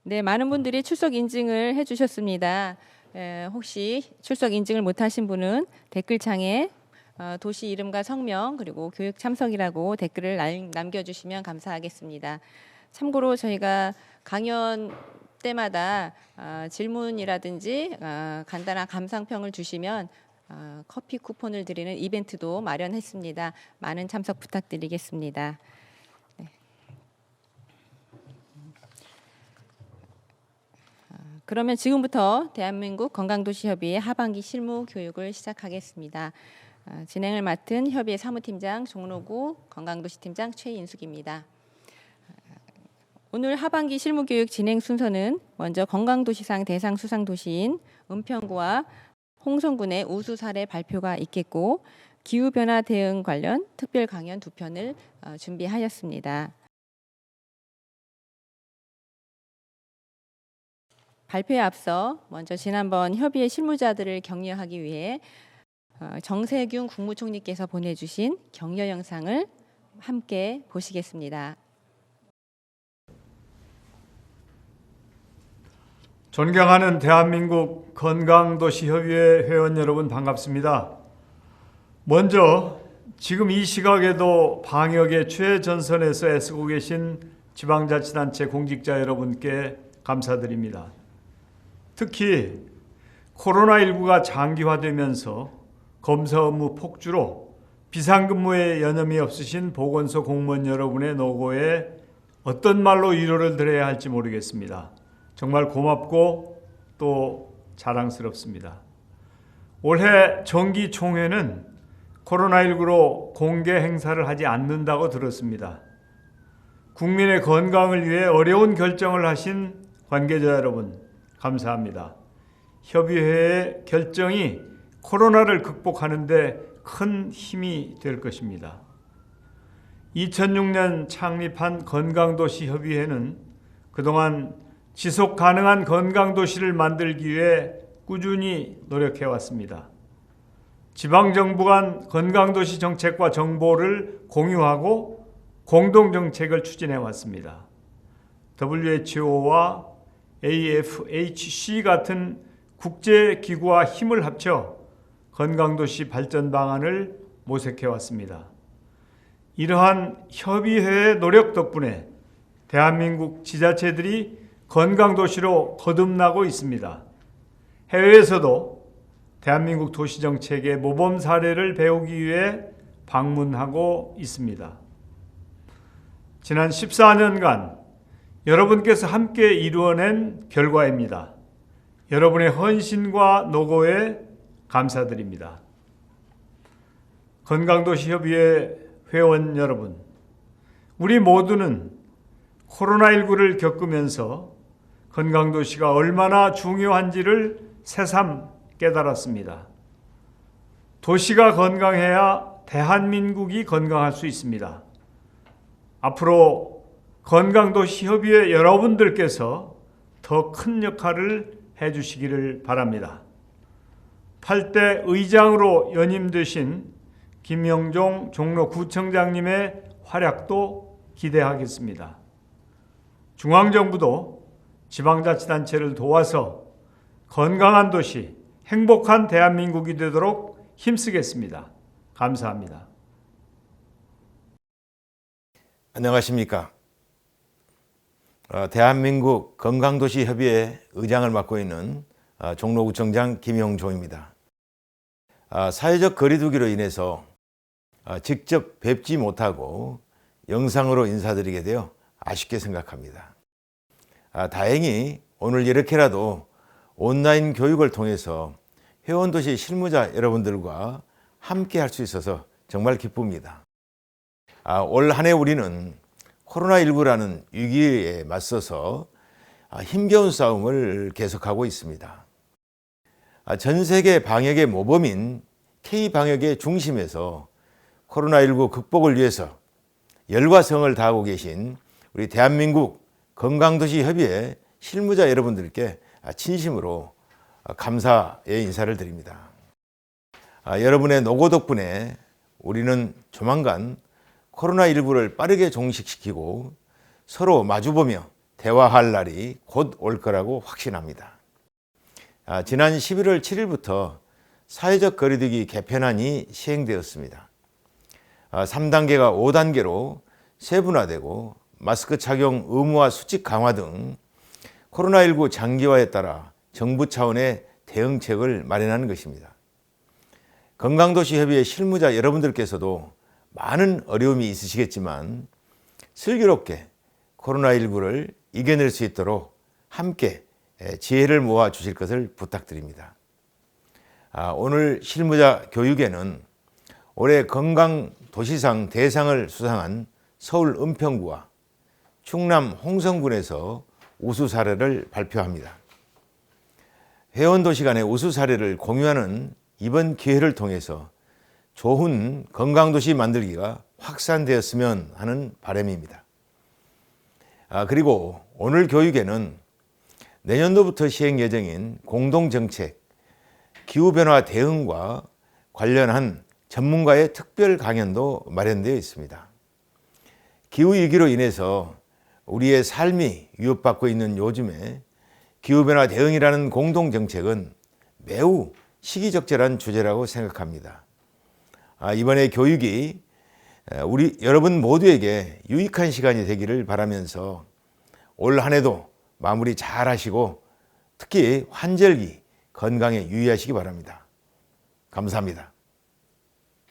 네, 많은 분들이 출석 인증을 해주셨습니다. 혹시 출석 인증을 못하신 분은 댓글창에 도시 이름과 성명 그리고 교육 참석이라고 댓글을 남겨주시면 감사하겠습니다. 참고로 저희가 강연 때마다 질문이라든지 간단한 감상평을 주시면 커피 쿠폰을 드리는 이벤트도 마련했습니다. 많은 참석 부탁드리겠습니다. 그러면 지금부터 대한민국 건강도시협의회 하반기 실무 교육을 시작하겠습니다. 진행을 맡은 협의회 사무팀장 종로구 건강도시팀장 최인숙입니다. 오늘 하반기 실무 교육 진행 순서는 먼저 건강도시상 대상 수상 도시인 은평구와 홍성군의 우수 사례 발표가 있겠고 기후변화 대응 관련 특별 강연 2편을 준비하였습니다. 발표에 앞서 먼저 지난번 협의회 실무자들을 격려하기 위해 정세균 국무총리께서 보내주신 격려 영상을 함께 보시겠습니다. 존경하는 대한민국 건강도시협의회 회원 여러분 반갑습니다. 먼저 지금 이 시각에도 방역의 최전선에서 애쓰고 계신 지방자치단체 공직자 여러분께 감사드립니다. 특히 코로나19가 장기화되면서 검사 업무 폭주로 비상근무에 여념이 없으신 보건소 공무원 여러분의 노고에 어떤 말로 위로를 드려야 할지 모르겠습니다. 정말 고맙고 또 자랑스럽습니다. 올해 정기총회는 코로나19로 공개 행사를 하지 않는다고 들었습니다. 국민의 건강을 위해 어려운 결정을 하신 관계자 여러분, 감사합니다. 협의회의 결정이 코로나를 극복하는 데 큰 힘이 될 것입니다. 2006년 창립한 건강도시협의회는 그동안 지속 가능한 건강도시를 만들기 위해 꾸준히 노력해왔습니다. 지방정부 간 건강도시 정책과 정보를 공유하고 공동정책을 추진해왔습니다. WHO와 AFHC 같은 국제기구와 힘을 합쳐 건강도시 발전 방안을 모색해왔습니다. 이러한 협의회의 노력 덕분에 대한민국 지자체들이 건강도시로 거듭나고 있습니다. 해외에서도 대한민국 도시정책의 모범 사례를 배우기 위해 방문하고 있습니다. 지난 14년간 여러분께서 함께 이루어낸 결과입니다. 여러분의 헌신과 노고에 감사드립니다. 건강도시협의회 회원 여러분, 우리 모두는 코로나19를 겪으면서 건강도시가 얼마나 중요한지를 새삼 깨달았습니다. 도시가 건강해야 대한민국이 건강할 수 있습니다. 앞으로 건강도시협의회 여러분들께서 더 큰 역할을 해주시기를 바랍니다. 8대 의장으로 연임되신 김영종 종로구청장님의 활약도 기대하겠습니다. 중앙정부도 지방자치단체를 도와서 건강한 도시, 행복한 대한민국이 되도록 힘쓰겠습니다. 감사합니다. 안녕하십니까. 대한민국 건강도시협의회 의장을 맡고 있는 종로구청장 김영종입니다. 사회적 거리두기로 인해서 직접 뵙지 못하고 영상으로 인사드리게 되어 아쉽게 생각합니다. 다행히 오늘 이렇게라도 온라인 교육을 통해서 회원도시 실무자 여러분들과 함께 할 수 있어서 정말 기쁩니다. 올 한 해 우리는 코로나19라는 위기에 맞서서 힘겨운 싸움을 계속하고 있습니다. 전 세계 방역의 모범인 K방역의 중심에서 코로나19 극복을 위해서 열과 성을 다하고 계신 우리 대한민국 건강도시협의회 실무자 여러분들께 진심으로 감사의 인사를 드립니다. 여러분의 노고 덕분에 우리는 조만간 코로나19를 빠르게 종식시키고 서로 마주보며 대화할 날이 곧 올 거라고 확신합니다. 지난 11월 7일부터 사회적 거리두기 개편안이 시행되었습니다. 3단계가 5단계로 세분화되고 마스크 착용 의무화 수칙 강화 등 코로나19 장기화에 따라 정부 차원의 대응책을 마련하는 것입니다. 건강도시협의회 실무자 여러분들께서도 많은 어려움이 있으시겠지만 슬기롭게 코로나19를 이겨낼 수 있도록 함께 지혜를 모아 주실 것을 부탁드립니다. 오늘 실무자 교육에는 올해 건강도시상 대상을 수상한 서울 은평구와 충남 홍성군에서 우수 사례를 발표합니다. 회원도시 간의 우수 사례를 공유하는 이번 기회를 통해서 좋은 건강도시 만들기가 확산되었으면 하는 바람입니다. 그리고 오늘 교육에는 내년도부터 시행 예정인 공동정책, 기후변화 대응과 관련한 전문가의 특별 강연도 마련되어 있습니다. 기후위기로 인해서 우리의 삶이 위협받고 있는 요즘에 기후변화 대응이라는 공동정책은 매우 시기적절한 주제라고 생각합니다. 이번에 교육이 우리 여러분 모두에게 유익한 시간이 되기를 바라면서 올 한 해도 마무리 잘 하시고 특히 환절기 건강에 유의하시기 바랍니다. 감사합니다.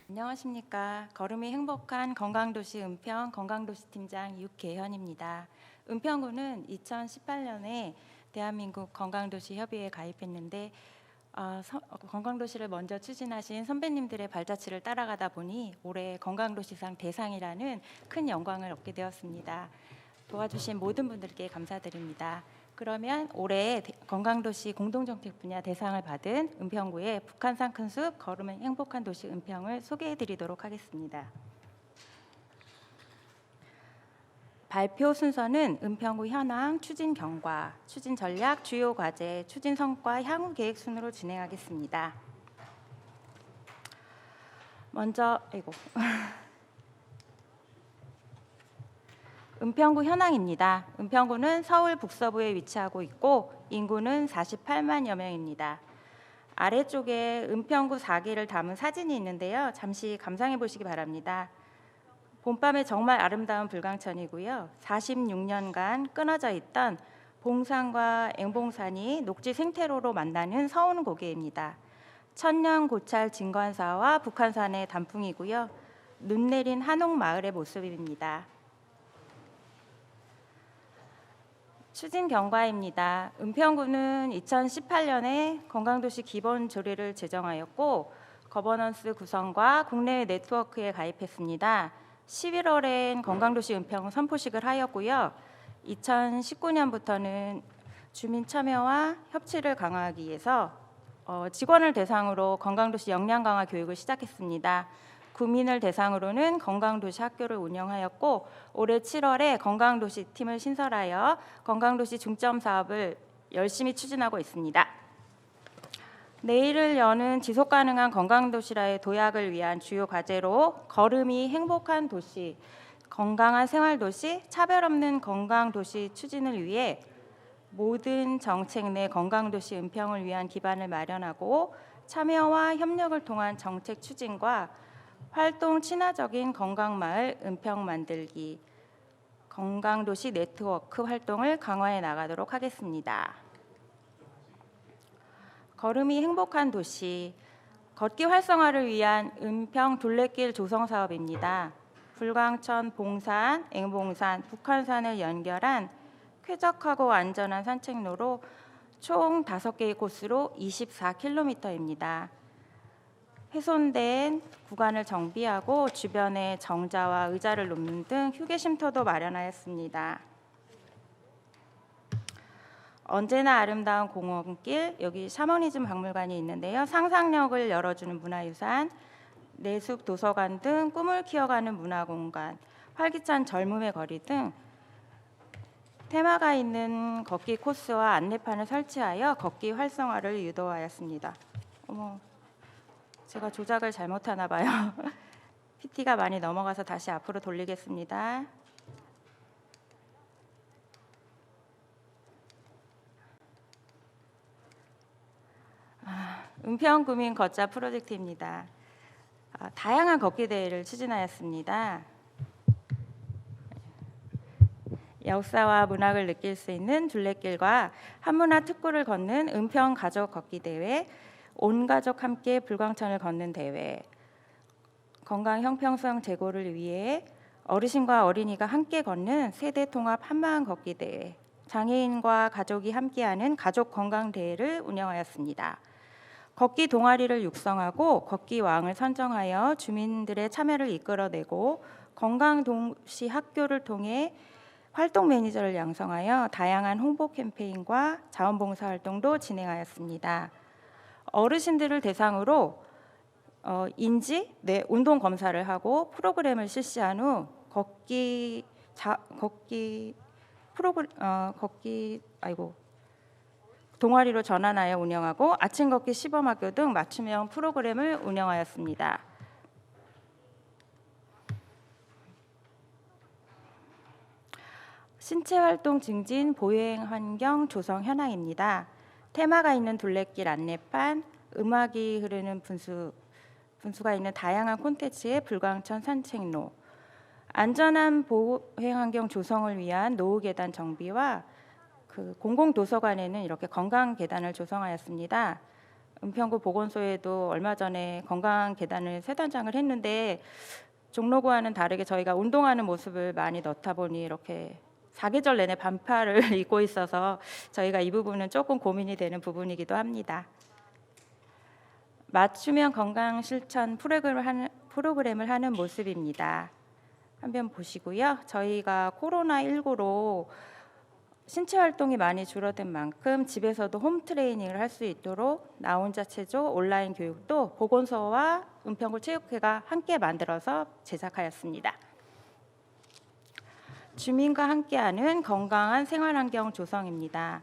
안녕하십니까. 걸음이 행복한 건강도시 은평 건강도시팀장 육계현입니다. 은평구는 2018년에 대한민국 건강도시협의회에 가입했는데 건강도시를 먼저 추진하신 선배님들의 발자취를 따라가다 보니 올해 건강도시상 대상이라는 큰 영광을 얻게 되었습니다. 도와주신 모든 분들께 감사드립니다. 그러면 올해 건강도시 공동정책 분야 대상을 받은 은평구의 북한산 큰숲 걸음은 행복한 도시 은평을 소개해드리도록 하겠습니다. 발표 순서는 은평구 현황, 추진 경과, 추진 전략, 주요 과제, 추진 성과, 향후 계획 순으로 진행하겠습니다. 먼저 은평구 현황입니다. 은평구는 서울 북서부에 위치하고 있고 인구는 48만여 명입니다. 아래쪽에 은평구 4기를 담은 사진이 있는데요. 잠시 감상해 보시기 바랍니다. 봄밤에 정말 아름다운 불광천이고요. 46년간 끊어져 있던 봉산과 앵봉산이 녹지 생태로로 만나는 서운 고개입니다. 천년 고찰 진관사와 북한산의 단풍이고요. 눈 내린 한옥마을의 모습입니다. 추진 경과입니다. 은평구는 2018년에 건강도시 기본조례를 제정하였고 거버넌스 구성과 국내외 네트워크에 가입했습니다. 11월엔 건강도시 은평 선포식을 하였고요. 2019년부터는 주민 참여와 협치를 강화하기 위해서 직원을 대상으로 건강도시 역량 강화 교육을 시작했습니다. 구민을 대상으로는 건강도시 학교를 운영하였고 올해 7월에 건강도시 팀을 신설하여 건강도시 중점 사업을 열심히 추진하고 있습니다. 내일을 여는 지속가능한 건강도시라의 도약을 위한 주요 과제로 걸음이 행복한 도시, 건강한 생활도시, 차별 없는 건강도시 추진을 위해 모든 정책 내 건강도시 은평을 위한 기반을 마련하고 참여와 협력을 통한 정책 추진과 활동 친화적인 건강마을 은평 만들기, 건강도시 네트워크 활동을 강화해 나가도록 하겠습니다. 걸음이 행복한 도시, 걷기 활성화를 위한 은평 둘레길 조성 사업입니다. 불광천, 봉산, 앵봉산, 북한산을 연결한 쾌적하고 안전한 산책로로 총 5개의 코스로 24km입니다. 훼손된 구간을 정비하고 주변에 정자와 의자를 놓는 등 휴게 쉼터도 마련하였습니다. 언제나 아름다운 공원길, 여기 샤머니즘 박물관이 있는데요. 상상력을 열어주는 문화유산, 내숲 도서관 등 꿈을 키워가는 문화공간, 활기찬 젊음의 거리 등 테마가 있는 걷기 코스와 안내판을 설치하여 걷기 활성화를 유도하였습니다. 제가 조작을 잘못하나 봐요. PT가 많이 넘어가서 다시 앞으로 돌리겠습니다. 은평구민 걷자 프로젝트입니다. 다양한 걷기 대회를 추진하였습니다. 역사와 문학을 느낄 수 있는 둘레길과 한문화 특구를 걷는 은평 가족 걷기 대회, 온 가족 함께 불광천을 걷는 대회, 건강 형평성 제고를 위해 어르신과 어린이가 함께 걷는 세대 통합 한마음 걷기 대회, 장애인과 가족이 함께하는 가족 건강 대회를 운영하였습니다. 걷기 동아리를 육성하고 걷기 왕을 선정하여 주민들의 참여를 이끌어내고 건강 도시 학교를 통해 활동 매니저를 양성하여 다양한 홍보 캠페인과 자원봉사 활동도 진행하였습니다. 어르신들을 대상으로 운동 검사를 하고 프로그램을 실시한 후 동아리로 전환하여 운영하고 아침 걷기 시범학교 등 맞춤형 프로그램을 운영하였습니다. 신체 활동 증진 보행 환경 조성 현황입니다. 테마가 있는 둘레길 안내판, 음악이 흐르는 분수가 있는 다양한 콘텐츠의 불광천 산책로, 안전한 보행 환경 조성을 위한 노후 계단 정비와 공공 도서관에는 이렇게 건강 계단을 조성하였습니다. 은평구 보건소에도 얼마 전에 건강 계단을 세 단장을 했는데 종로구와는 다르게 저희가 운동하는 모습을 많이 넣다 보니 이렇게 사계절 내내 반팔을 입고 있어서 저희가 이 부분은 조금 고민이 되는 부분이기도 합니다. 맞춤형 건강 실천 프로그램을 하는 모습입니다. 한번 보시고요. 저희가 코로나19로 신체 활동이 많이 줄어든 만큼 집에서도 홈 트레이닝을 할 수 있도록 나 혼자 체조 온라인 교육도 보건소와 은평구 체육회가 함께 만들어서 제작하였습니다. 주민과 함께하는 건강한 생활환경 조성입니다.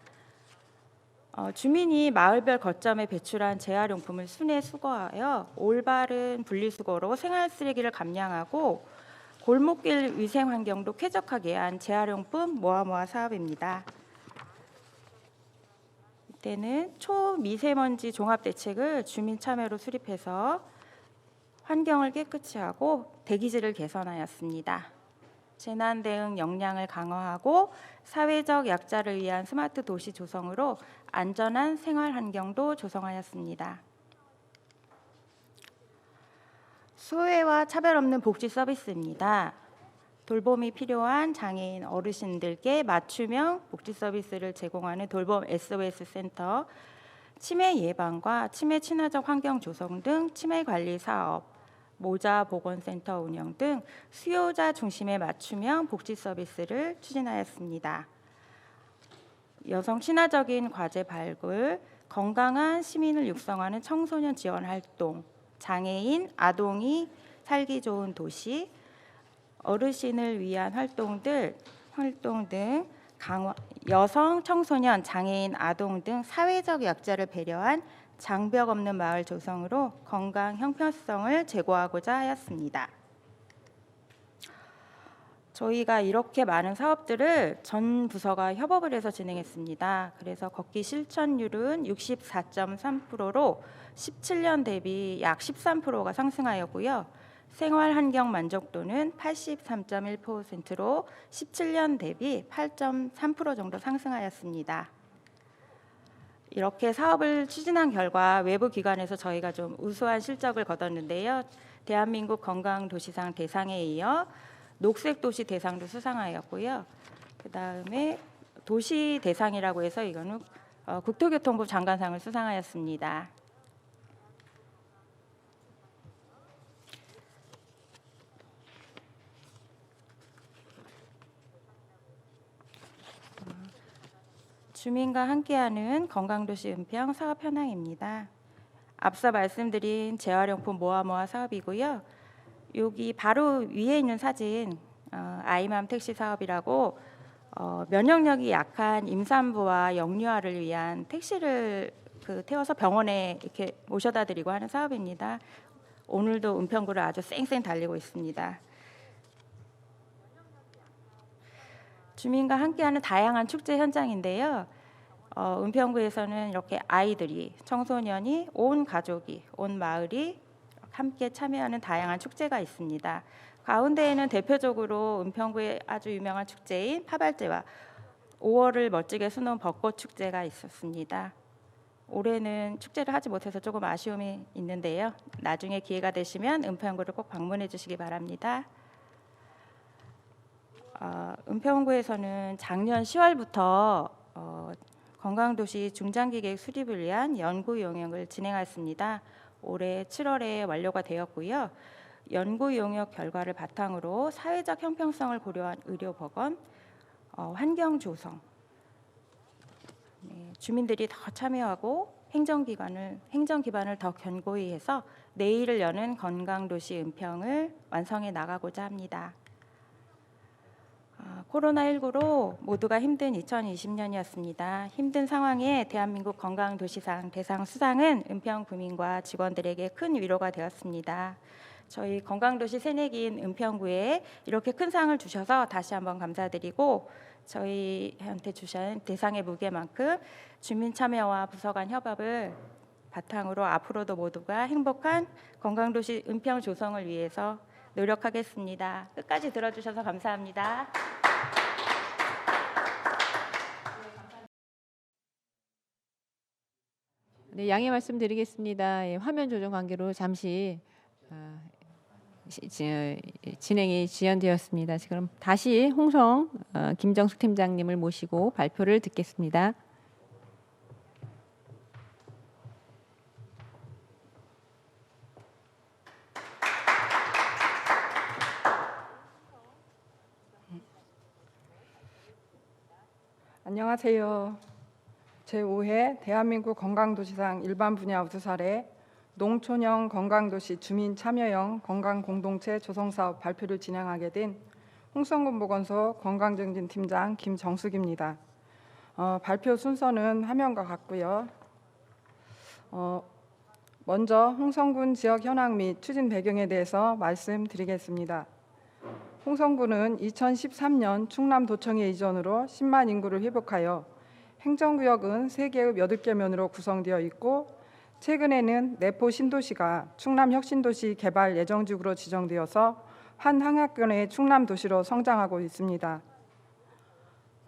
주민이 마을별 거점에 배출한 재활용품을 순회 수거하여 올바른 분리수거로 생활 쓰레기를 감량하고 골목길 위생 환경도 쾌적하게 한 재활용품 모아 사업입니다. 이때는 초미세먼지 종합 대책을 주민 참여로 수립해서 환경을 깨끗이 하고 대기질을 개선하였습니다. 재난 대응 역량을 강화하고 사회적 약자를 위한 스마트 도시 조성으로 안전한 생활 환경도 조성하였습니다. 소외와 차별 없는 복지 서비스입니다. 돌봄이 필요한 장애인 어르신들께 맞춤형 복지 서비스를 제공하는 돌봄 SOS 센터, 치매 예방과 치매 친화적 환경 조성 등 치매 관리 사업, 모자 보건센터 운영 등 수요자 중심의 맞춤형 복지 서비스를 추진하였습니다. 여성 친화적인 과제 발굴, 건강한 시민을 육성하는 청소년 지원 활동, 장애인, 아동이 살기 좋은 도시, 어르신을 위한 활동 등 여성, 청소년, 장애인, 아동 등 사회적 약자를 배려한 장벽 없는 마을 조성으로 건강 형평성을 제고하고자 하였습니다. 저희가 이렇게 많은 사업들을 전 부서가 협업을 해서 진행했습니다. 그래서 걷기 실천율은 64.3%로 17년 대비 약 13%가 상승하였고요. 생활 환경 만족도는 83.1%로 17년 대비 8.3% 정도 상승하였습니다. 이렇게 사업을 추진한 결과 외부 기관에서 저희가 좀 우수한 실적을 거뒀는데요. 대한민국 건강도시상 대상에 이어 녹색도시 대상도 수상하였고요. 그다음에 도시 대상이라고 해서 이거는 국토교통부 장관상을 수상하였습니다. 주민과 함께하는 건강도시 은평 사업 현황입니다. 앞서 말씀드린 재활용품 모아 사업이고요. 여기 바로 위에 있는 사진 아이맘 택시 사업이라고 면역력이 약한 임산부와 영유아를 위한 택시를 태워서 병원에 이렇게 모셔다 드리고 하는 사업입니다. 오늘도 은평구를 아주 쌩쌩 달리고 있습니다. 주민과 함께하는 다양한 축제 현장인데요. 은평구에서는 이렇게 아이들이, 청소년이, 온 가족이, 온 마을이 함께 참여하는 다양한 축제가 있습니다. 가운데에는 대표적으로 은평구의 아주 유명한 축제인 파발제와 5월을 멋지게 수놓은 벚꽃 축제가 있었습니다. 올해는 축제를 하지 못해서 조금 아쉬움이 있는데요. 나중에 기회가 되시면 은평구를 꼭 방문해 주시기 바랍니다. 은평구에서는 작년 10월부터 관광도시 중장기계획 수립을 위한 연구 용역을 진행했습니다. 올해 7월에 완료가 되었고요. 연구 용역 결과를 바탕으로 사회적 형평성을 고려한 의료보건, 환경 조성, 주민들이 더 참여하고 행정 기반을 더 견고히 해서 내일을 여는 건강도시 은평을 완성해 나가고자 합니다. 코로나19로 모두가 힘든 2020년이었습니다. 힘든 상황에 대한민국 건강도시상 대상 수상은 은평구민과 직원들에게 큰 위로가 되었습니다. 저희 건강도시 새내기인 은평구에 이렇게 큰 상을 주셔서 다시 한번 감사드리고, 저희한테 주신 대상의 무게만큼 주민 참여와 부서 간 협업을 바탕으로 앞으로도 모두가 행복한 건강도시 은평 조성을 위해서 노력하겠습니다. 끝까지 들어주셔서 감사합니다. 네, 양해 말씀드리겠습니다. 예, 화면 조정 관계로 잠시 진행이 지연되었습니다. 그럼 다시 홍성 김정숙 팀장님을 모시고 발표를 듣겠습니다. 안녕하세요. 제5회 대한민국 건강도시상 일반 분야 우수 사례 농촌형 건강도시 주민 참여형 건강공동체 조성사업 발표를 진행하게 된 홍성군 보건소 건강증진팀장 김정숙입니다. 발표 순서는 화면과 같고요. 먼저 홍성군 지역 현황 및 추진 배경에 대해서 말씀드리겠습니다. 홍성군은 2013년 충남도청의 이전으로 10만 인구를 회복하여 행정구역은 3개의 8개 면으로 구성되어 있고, 최근에는 내포 신도시가 충남혁신도시 개발 예정지구로 지정되어서 한 항해권의 충남도시로 성장하고 있습니다.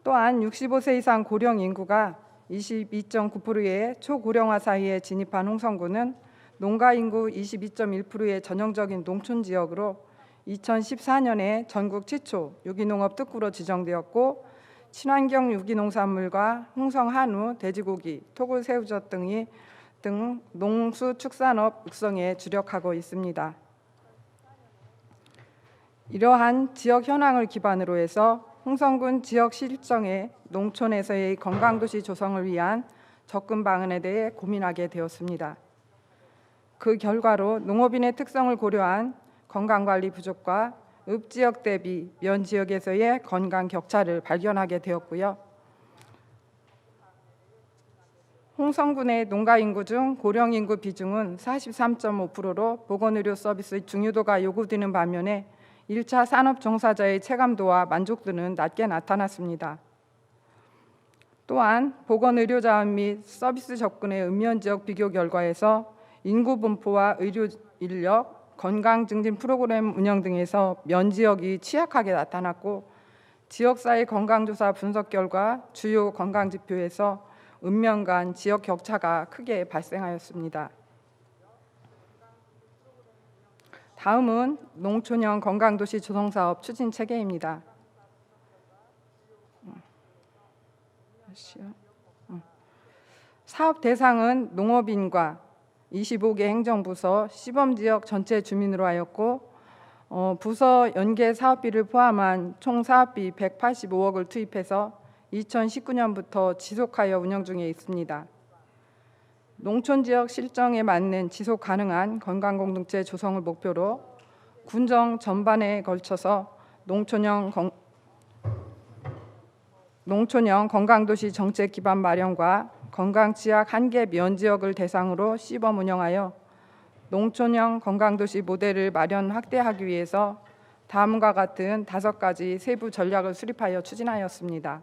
또한 65세 이상 고령 인구가 22.9%의 초고령화 사이에 진입한 홍성군은 농가 인구 22.1%의 전형적인 농촌 지역으로 2014년에 전국 최초 유기농업 특구로 지정되었고, 친환경 유기농산물과 홍성 한우, 돼지고기, 토굴 새우젓 등 농수축산업 육성에 주력하고 있습니다. 이러한 지역 현황을 기반으로 해서 홍성군 지역 실정의 농촌에서의 건강도시 조성을 위한 접근 방안에 대해 고민하게 되었습니다. 그 결과로 농업인의 특성을 고려한 건강관리 부족과 읍지역 대비 면지역에서의 건강 격차를 발견하게 되었고요. 홍성군의 농가 인구 중 고령 인구 비중은 43.5%로 보건의료 서비스 중요도가 요구되는 반면에 1차 산업 종사자의 체감도와 만족도는 낮게 나타났습니다. 또한 보건의료 자원 및 서비스 접근의 읍면지역 비교 결과에서 인구 분포와 의료 인력, 건강 증진 프로그램 운영 등에서 면지역이 취약하게 나타났고, 지역사회 건강조사 분석 결과 주요 건강지표에서 읍면 간 지역 격차가 크게 발생하였습니다. 다음은 농촌형 건강도시 조성사업 추진 체계입니다. 사업 대상은 농업인과 25개 행정부서 시범지역 전체 주민으로 하였고, 부서 연계 사업비를 포함한 총 사업비 185억을 투입해서 2019년부터 지속하여 운영 중에 있습니다. 농촌지역 실정에 맞는 지속 가능한 건강공동체 조성을 목표로 군정 전반에 걸쳐서 농촌형 건강도시 정책 기반 마련과 건강취약 한계 면지역을 대상으로 시범 운영하여 농촌형 건강도시 모델을 마련 확대하기 위해서 다음과 같은 5가지 세부 전략을 수립하여 추진하였습니다.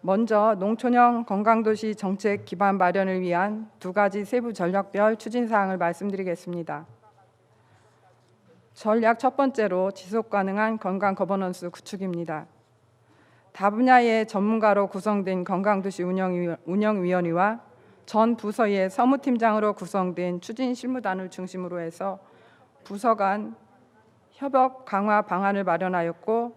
먼저 농촌형 건강도시 정책 기반 마련을 위한 두 가지 세부 전략별 추진 사항을 말씀드리겠습니다. 전략 첫 번째로 지속 가능한 건강 거버넌스 구축입니다. 다분야의 전문가로 구성된 건강도시 운영위원회와 전 부서의 서무팀장으로 구성된 추진 실무단을 중심으로 해서 부서 간 협업 강화 방안을 마련하였고,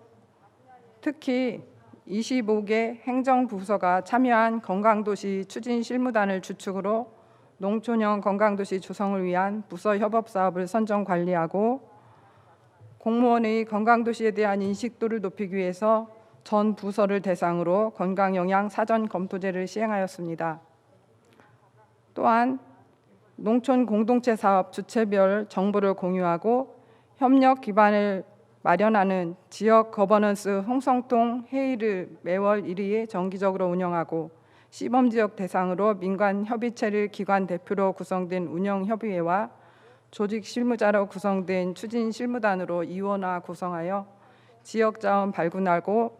특히 25개 행정부서가 참여한 건강도시 추진 실무단을 주축으로 농촌형 건강도시 조성을 위한 부서 협업 사업을 선정 관리하고, 공무원의 건강도시에 대한 인식도를 높이기 위해서 전 부서를 대상으로 건강영양 사전 검토제를 시행하였습니다. 또한 농촌 공동체 사업 주체별 정보를 공유하고 협력 기반을 마련하는 지역 거버넌스 홍성통 회의를 매월 1회 정기적으로 운영하고, 시범지역 대상으로 민간 협의체를 기관 대표로 구성된 운영협의회와 조직 실무자로 구성된 추진 실무단으로 이원화 구성하여 지역 자원 발굴하고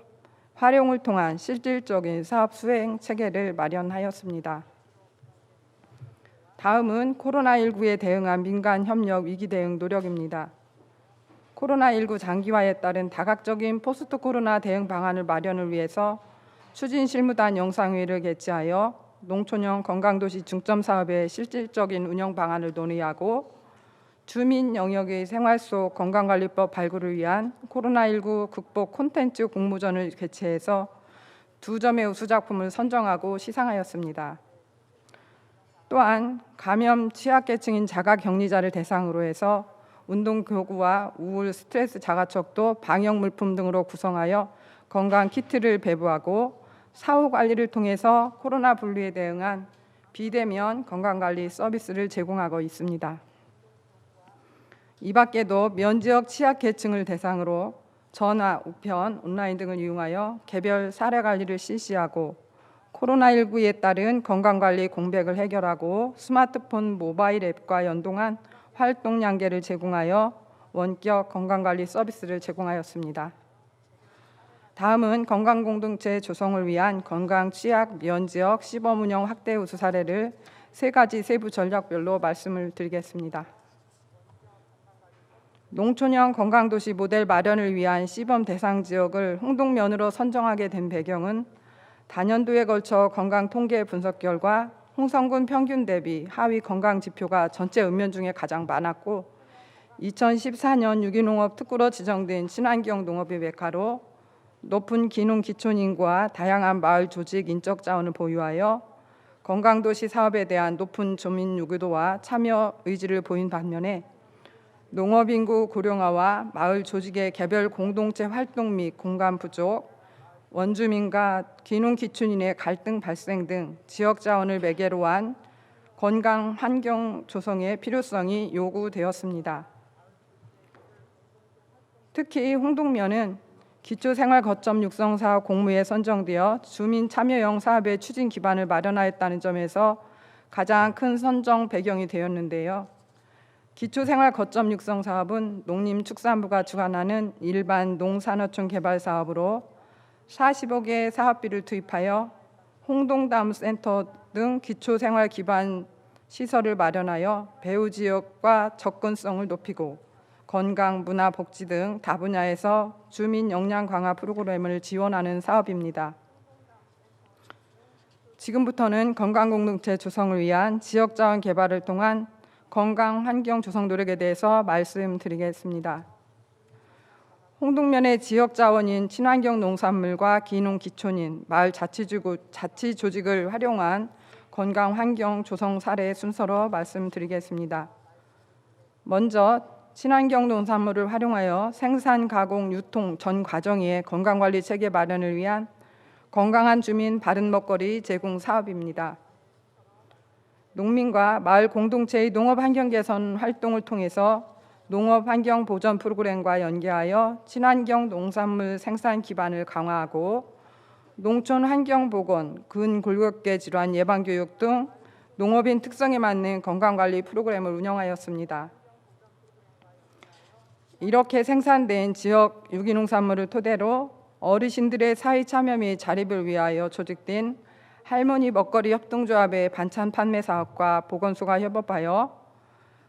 활용을 통한 실질적인 사업 수행 체계를 마련하였습니다. 다음은 코로나19에 대응한 민간 협력 위기 대응 노력입니다. 코로나19 장기화에 따른 다각적인 포스트 코로나 대응 방안을 마련을 위해서 추진 실무단 영상회의를 개최하여 농촌형 건강도시 중점 사업의 실질적인 운영 방안을 논의하고, 주민 영역의 생활 속 건강관리법 발굴을 위한 코로나19 극복 콘텐츠 공모전을 개최해서 2점의 우수 작품을 선정하고 시상하였습니다. 또한 감염 취약계층인 자가격리자를 대상으로 해서 운동교구와 우울, 스트레스 자가척도, 방역물품 등으로 구성하여 건강 키트를 배부하고, 사후관리를 통해서 코로나 분류에 대응한 비대면 건강관리 서비스를 제공하고 있습니다. 이 밖에도 면지역 취약계층을 대상으로 전화, 우편, 온라인 등을 이용하여 개별 사례관리를 실시하고, 코로나19에 따른 건강관리 공백을 해결하고 스마트폰 모바일 앱과 연동한 활동 양계를 제공하여 원격 건강관리 서비스를 제공하였습니다. 다음은 건강공동체 조성을 위한 건강 취약 면지역 시범 운영 확대 우수 사례를 3가지 세부 전략별로 말씀을 드리겠습니다. 농촌형 건강도시 모델 마련을 위한 시범 대상 지역을 홍동면으로 선정하게 된 배경은 다년도에 걸쳐 건강 통계 분석 결과 홍성군 평균 대비 하위 건강 지표가 전체 읍면 중에 가장 많았고, 2014년 유기농업 특구로 지정된 친환경 농업의 메카로 높은 기농 기촌 인구와 다양한 마을 조직 인적 자원을 보유하여 건강도시 사업에 대한 높은 주민 유도와 참여 의지를 보인 반면에 농업인구 고령화와 마을 조직의 개별 공동체 활동 및 공간 부족, 원주민과 기농 기촌인의 갈등 발생 등 지역 자원을 매개로 한 건강 환경 조성의 필요성이 요구되었습니다. 특히 홍동면은 기초생활 거점 육성 사업 공모에 선정되어 주민 참여형 사업의 추진 기반을 마련하였다는 점에서 가장 큰 선정 배경이 되었는데요. 기초생활 거점 육성 사업은 농림축산부가 주관하는 일반 농산어촌 개발 사업으로 45개 사업비를 투입하여 홍동다음센터 등 기초생활 기반 시설을 마련하여 배후 지역과 접근성을 높이고 건강, 문화, 복지 등 다분야에서 주민 역량 강화 프로그램을 지원하는 사업입니다. 지금부터는 건강공동체 조성을 위한 지역자원 개발을 통한 건강 환경 조성 노력에 대해서 말씀드리겠습니다. 홍동면의 지역 자원인 친환경 농산물과 기농 기촌인, 마을 자치 조직을 활용한 건강 환경 조성 사례 순서로 말씀드리겠습니다. 먼저 친환경 농산물을 활용하여 생산, 가공, 유통 전 과정의 건강관리 체계 마련을 위한 건강한 주민 바른 먹거리 제공 사업입니다. 농민과 마을 공동체의 농업 환경 개선 활동을 통해서 농업 환경 보전 프로그램과 연계하여 친환경 농산물 생산 기반을 강화하고 농촌 환경 보건, 근골격계 질환 예방 교육 등 농업인 특성에 맞는 건강관리 프로그램을 운영하였습니다. 이렇게 생산된 지역 유기농산물을 토대로 어르신들의 사회 참여 및 자립을 위하여 조직된 할머니 먹거리 협동조합의 반찬 판매 사업과 보건소가 협업하여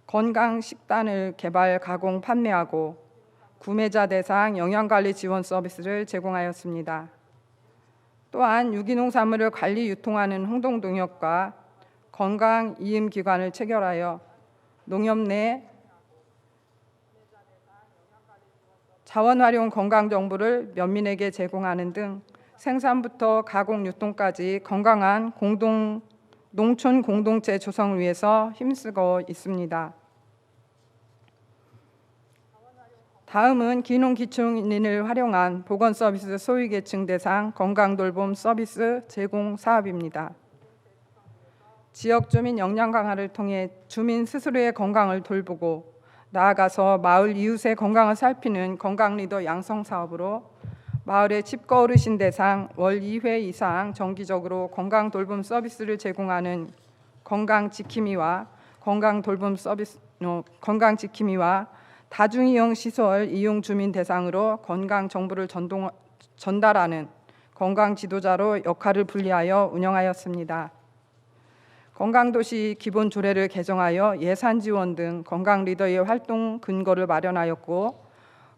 건강 식단을 개발, 가공, 판매하고 구매자 대상 영양관리 지원 서비스를 제공하였습니다. 또한 유기농산물을 관리 유통하는 홍동농협과 건강 이음기관을 체결하여 농협 내 자원활용 건강 정보를 면민에게 제공하는 등 생산부터 가공 유통까지 건강한 농촌 공동체 조성을 위해서 힘쓰고 있습니다. 다음은 기농기촌인을 활용한 보건 서비스 소외계층 대상 건강돌봄 서비스 제공 사업입니다. 지역 주민 역량 강화를 통해 주민 스스로의 건강을 돌보고 나아가서 마을 이웃의 건강을 살피는 건강 리더 양성 사업으로 마을의 칩거 어르신 대상 월 2회 이상 정기적으로 건강 돌봄 서비스를 제공하는 건강 지킴이와 다중이용 시설 이용 주민 대상으로 건강 정보를 전달하는 건강 지도자로 역할을 분리하여 운영하였습니다. 건강도시 기본 조례를 개정하여 예산 지원 등 건강 리더의 활동 근거를 마련하였고,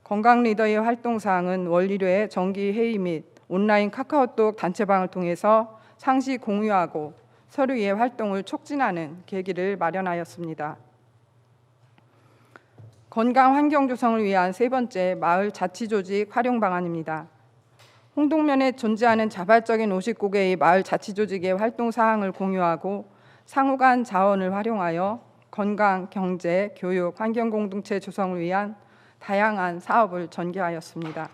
건강 리더의 활동 사항은 월 1회 정기 회의 및 온라인 카카오톡 단체방을 통해서 상시 공유하고 서로의 활동을 촉진하는 계기를 마련하였습니다. 건강 환경 조성을 위한 세 번째 마을 자치 조직 활용 방안입니다. 홍동면에 존재하는 자발적인 59개의 마을 자치 조직의 활동 사항을 공유하고 상호 간 자원을 활용하여 건강, 경제, 교육, 환경 공동체 조성을 위한 다양한 사업을 전개하였습니다.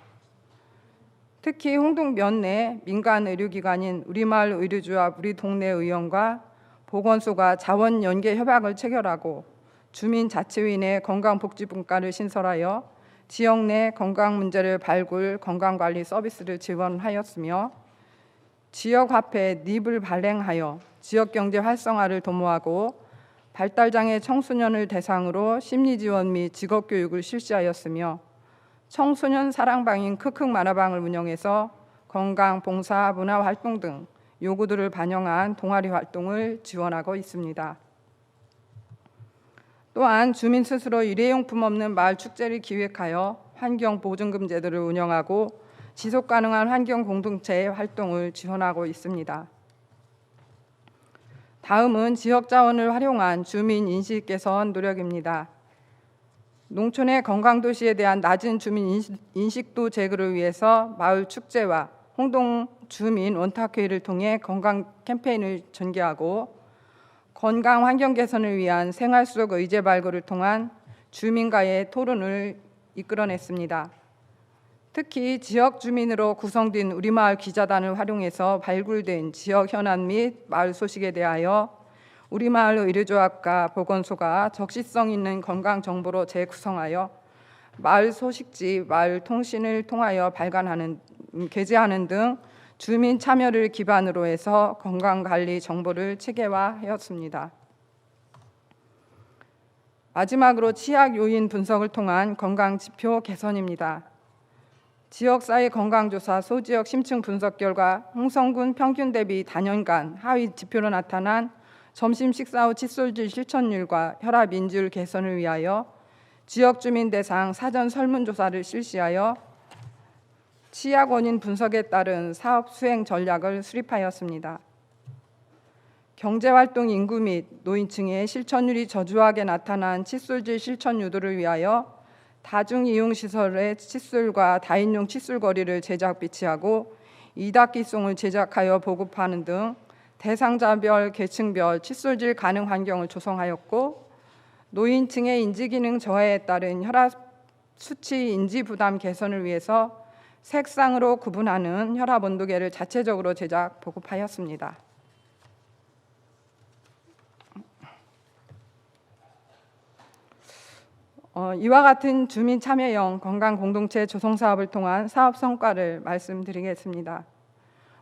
특히 홍동면 내 민간 의료기관인 우리마을 의료조합 우리동네의원과 보건소가 자원 연계 협약을 체결하고 주민자치위원회 건강복지분과를 신설하여 지역 내 건강 문제를 발굴, 건강관리 서비스를 지원하였으며 지역화폐 닙을 발행하여 지역경제 활성화를 도모하고 발달장애 청소년을 대상으로 심리지원 및 직업교육을 실시하였으며 청소년 사랑방인 크크 만화방을 운영해서 건강, 봉사, 문화활동 등 요구들을 반영한 동아리 활동을 지원하고 있습니다. 또한 주민 스스로 일회용품 없는 마을 축제를 기획하여 환경보증금 제도를 운영하고 지속가능한 환경 공동체의 활동을 지원하고 있습니다. 다음은 지역 자원을 활용한 주민 인식 개선 노력입니다. 농촌의 건강도시에 대한 낮은 주민 인식도 제고를 위해서 마을 축제와 홍동 주민 원탁회의를 통해 건강 캠페인을 전개하고 건강 환경 개선을 위한 생활 속 의제 발굴을 통한 주민과의 토론을 이끌어냈습니다. 특히 지역 주민으로 구성된 우리마을 기자단을 활용해서 발굴된 지역 현안 및 마을 소식에 대하여 우리마을 의료조합과 보건소가 적시성 있는 건강 정보로 재구성하여 마을 소식지, 마을 통신을 통하여 게재하는 등 주민 참여를 기반으로 해서 건강관리 정보를 체계화하였습니다. 마지막으로 취약 요인 분석을 통한 건강지표 개선입니다. 지역사회 건강조사 소지역 심층 분석 결과 홍성군 평균 대비 단연간 하위 지표로 나타난 점심 식사 후 칫솔질 실천율과 혈압 인지율 개선을 위하여 지역 주민 대상 사전 설문조사를 실시하여 취약 원인 분석에 따른 사업 수행 전략을 수립하였습니다. 경제활동 인구 및 노인층의 실천율이 저조하게 나타난 칫솔질 실천 유도를 위하여 다중이용시설의 칫솔과 다인용 칫솔 거리를 제작 비치하고 이닫기송을 제작하여 보급하는 등 대상자별, 계층별 칫솔질 가능 환경을 조성하였고, 노인층의 인지기능 저하에 따른 혈압 수치 인지 부담 개선을 위해서 색상으로 구분하는 혈압 온도계를 자체적으로 제작 보급하였습니다. 이와 같은 주민 참여형 건강 공동체 조성 사업을 통한 사업 성과를 말씀드리겠습니다.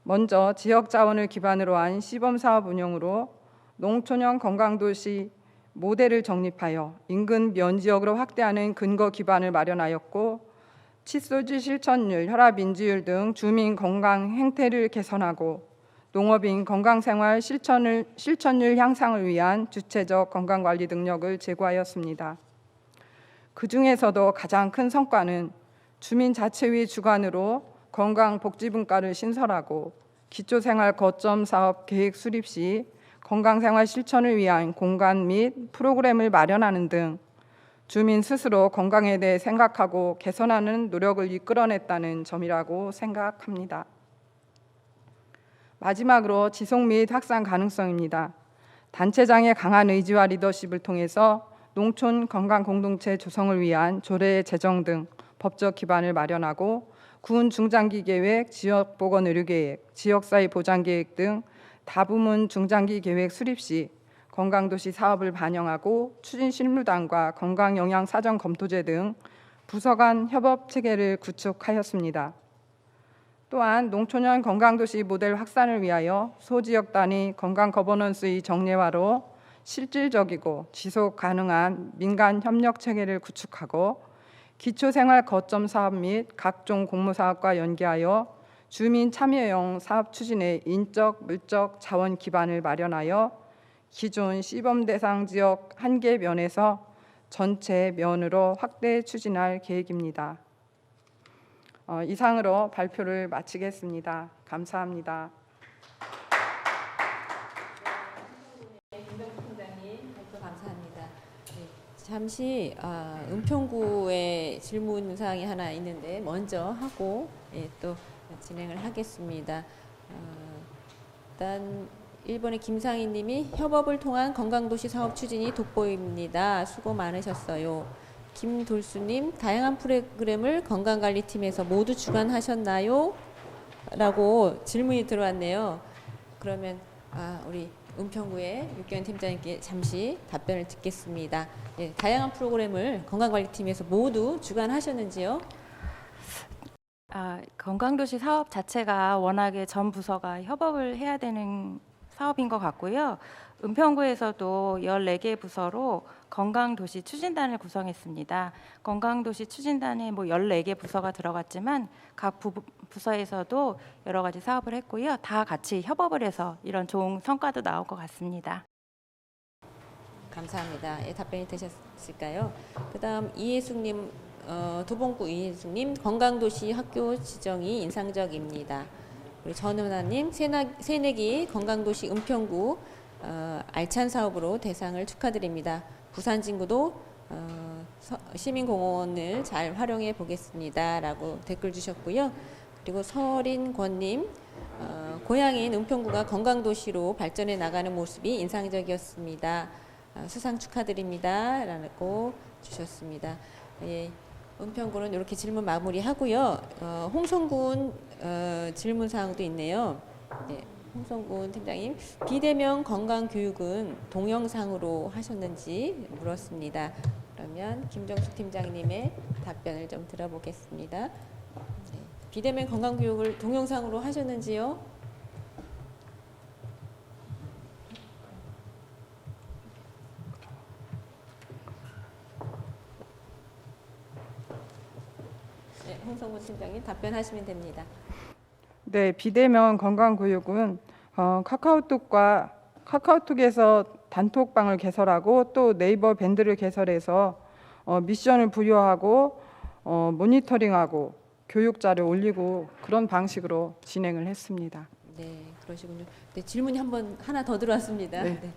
먼저 지역 자원을 기반으로 한 시범 사업 운영으로 농촌형 건강도시 모델을 정립하여 인근 면 지역으로 확대하는 근거 기반을 마련하였고, 칫솔질 실천율, 혈압 인지율 등 주민 건강 행태를 개선하고 농업인 건강생활 실천율 향상을 위한 주체적 건강관리 능력을 제고하였습니다. 그 중에서도 가장 큰 성과는 주민자치위 주관으로 건강복지분과를 신설하고 기초생활 거점 사업 계획 수립 시 건강생활 실천을 위한 공간 및 프로그램을 마련하는 등 주민 스스로 건강에 대해 생각하고 개선하는 노력을 이끌어냈다는 점이라고 생각합니다. 마지막으로 지속 및 확산 가능성입니다. 단체장의 강한 의지와 리더십을 통해서 농촌 건강 공동체 조성을 위한 조례 제정 등 법적 기반을 마련하고 군 중장기 계획, 지역 보건 의료 계획, 지역사회 보장 계획 등 다부문 중장기 계획 수립 시 건강도시 사업을 반영하고 추진 실무단과 건강영양사정 검토제 등 부서 간 협업 체계를 구축하였습니다. 또한 농촌형 건강도시 모델 확산을 위하여 소지역 단위 건강 거버넌스의 정례화로 실질적이고 지속 가능한 민간 협력 체계를 구축하고 기초생활 거점 사업 및 각종 공모 사업과 연계하여 주민 참여형 사업 추진의 인적, 물적 자원 기반을 마련하여 기존 시범 대상 지역 1개 면에서 전체 면으로 확대 추진할 계획입니다. 이상으로 발표를 마치겠습니다. 감사합니다. 감사합니다. 네, 잠시 은평구의 질문 사항이 하나 있는데 먼저 하고 또 진행을 하겠습니다. 일단 1번의 김상희 님이 협업을 통한 건강도시 사업 추진이 돋보입니다. 수고 많으셨어요. 김돌수님, 다양한 프로그램을 건강관리팀에서 모두 주관하셨나요? 라고 질문이 들어왔네요. 그러면 우리 은평구의 육경현 팀장님께 잠시 답변을 듣겠습니다. 예, 다양한 프로그램을 건강관리팀에서 모두 주관하셨는지요? 건강도시 사업 자체가 워낙에 전 부서가 협업을 해야 되는 사업인 것 같고요. 은평구에서도 14개 부서로 건강도시 추진단을 구성했습니다. 건강도시 추진단에 14개 부서가 들어갔지만 각 부서에서도 여러 가지 사업을 했고요. 다 같이 협업을 해서 이런 좋은 성과도 나올 것 같습니다. 감사합니다. 예, 답변이 되셨을까요? 그다음 이혜숙님, 도봉구 이혜숙님, 건강도시 학교 지정이 인상적입니다. 우리 전은아님, 새내기 건강도시 은평구 알찬 사업으로 대상을 축하드립니다. 부산진구도 시민공원을 잘 활용해 보겠습니다. 라고 댓글 주셨고요. 그리고 서린권님, 고향인 은평구가 건강도시로 발전해 나가는 모습이 인상적이었습니다. 수상 축하드립니다. 라고 주셨습니다. 예, 은평구는 이렇게 질문 마무리하고요. 홍성군 질문 사항도 있네요. 예, 홍성군 팀장님, 비대면 건강교육은 동영상으로 하셨는지 물었습니다. 그러면 김정숙 팀장님의 답변을 좀 들어보겠습니다. 네, 비대면 건강교육을 동영상으로 하셨는지요? 네, 홍성군 팀장님 답변하시면 됩니다. 네, 비대면 건강교육은 카카오톡에서 단톡방을 개설하고 또 네이버 밴드를 개설해서 미션을 부여하고 모니터링하고 교육자를 올리고 그런 방식으로 진행을 했습니다. 네, 그러시군요. 네, 질문이 하나 더 들어왔습니다. 네. 네.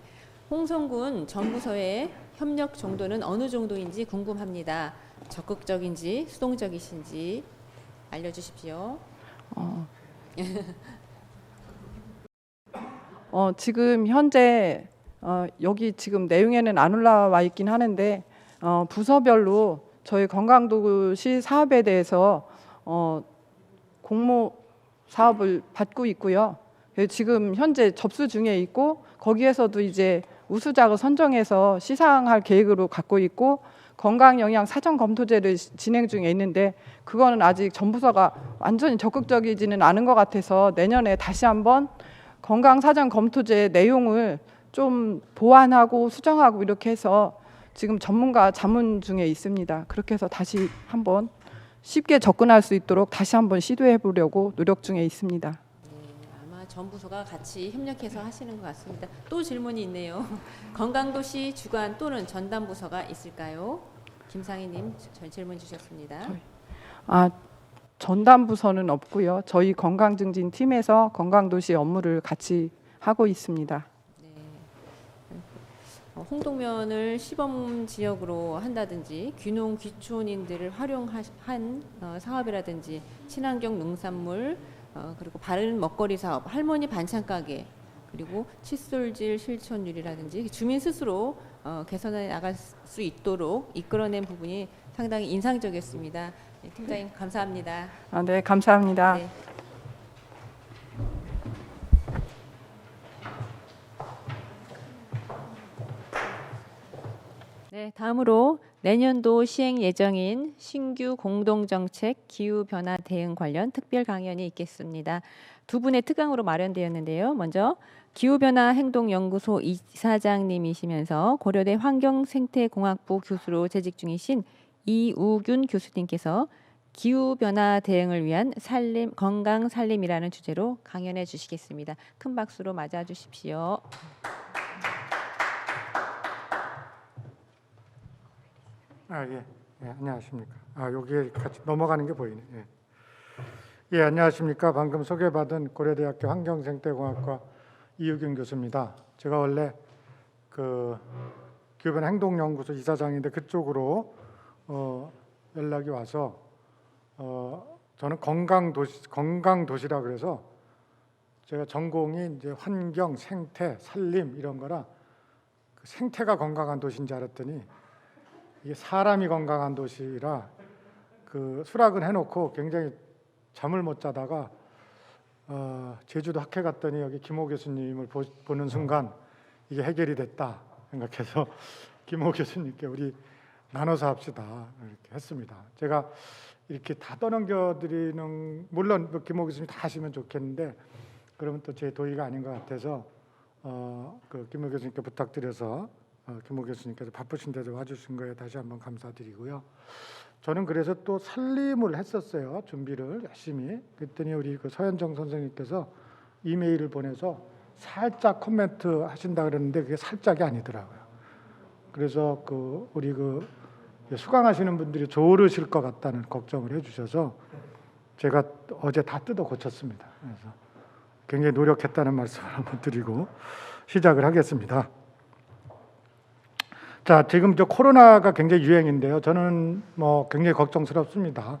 홍성군 전부서의 협력 정도는 어느 정도인지 궁금합니다. 적극적인지 수동적이신지 알려주십시오. 지금 현재 여기 지금 내용에는 안 올라와 있긴 하는데 부서별로 저희 건강도시 사업에 대해서 공모 사업을 받고 있고요. 지금 현재 접수 중에 있고 거기에서도 이제 우수작을 선정해서 시상할 계획으로 갖고 있고 건강영양 사전 검토제를 진행 중에 있는데 그거는 아직 전부서가 완전히 적극적이지는 않은 것 같아서 내년에 다시 한번 건강 사전 검토제 내용을 좀 보완하고 수정하고 이렇게 해서 지금 전문가 자문 중에 있습니다. 그렇게 해서 다시 한번 쉽게 접근할 수 있도록 다시 한번 시도해 보려고 노력 중에 있습니다. 아마 전 부서가 같이 협력해서 하시는 것 같습니다. 또 질문이 있네요. 건강도시 주관 또는 전담 부서가 있을까요? 김상희님 질문 주셨습니다. 전담 부서는 없고요. 저희 건강증진팀에서 건강도시 업무를 같이 하고 있습니다. 홍동면을 시범 지역으로 한다든지 귀농 귀촌인들을 활용한 사업이라든지 친환경 농산물 그리고 바른 먹거리 사업, 할머니 반찬 가게 그리고 칫솔질 실천율이라든지 주민 스스로 개선해 나갈 수 있도록 이끌어낸 부분이 상당히 인상적이었습니다. 네, 팀장님 감사합니다. 네, 감사합니다. 네. 네, 다음으로 내년도 시행 예정인 신규 공동정책 기후변화 대응 관련 특별 강연이 있겠습니다. 두 분의 특강으로 마련되었는데요. 먼저 기후변화 행동연구소 이사장님이시면서 고려대 환경생태공학부 교수로 재직 중이신 이우균 교수님께서 기후변화 대응을 위한 살림, 건강 살림이라는 주제로 강연해 주시겠습니다. 큰 박수로 맞아 주십시오. 안녕하십니까. 여기에 같이 넘어가는 게 보이네. 안녕하십니까. 방금 소개받은 고려대학교 환경생태공학과 이우균 교수입니다. 제가 원래 그 기후변화 행동연구소 이사장인데 그쪽으로 연락이 와서 저는 건강도시라 그래서 제가 전공이 이제 환경, 생태, 산림 이런 거라 그 생태가 건강한 도시인 줄 알았더니 이게 사람이 건강한 도시라 그 수락은 해놓고 굉장히 잠을 못 자다가 제주도 학회 갔더니 여기 김호 교수님을 보는 순간 이게 해결이 됐다 생각해서 김호 교수님께 우리 나눠서 합시다 이렇게 했습니다. 제가 이렇게 다 떠넘겨드리는 물론 김호 교수님 다 하시면 좋겠는데 그러면 또 제 도의가 아닌 것 같아서 그 김호 교수님께 부탁드려서 김호 교수님께서 바쁘신데도 와주신 거에 다시 한번 감사드리고요. 저는 그래서 또 살림을 했었어요. 준비를 열심히. 그랬더니 우리 그 서현정 선생님께서 이메일을 보내서 살짝 코멘트 하신다 그랬는데 그게 살짝이 아니더라고요. 그래서 그 우리 그 수강하시는 분들이 조르실 것 같다는 걱정을 해주셔서 제가 어제 다 뜯어 고쳤습니다. 그래서 굉장히 노력했다는 말씀을 한번 드리고 시작을 하겠습니다. 자, 지금 저 코로나가 굉장히 유행인데요. 저는 뭐 굉장히 걱정스럽습니다.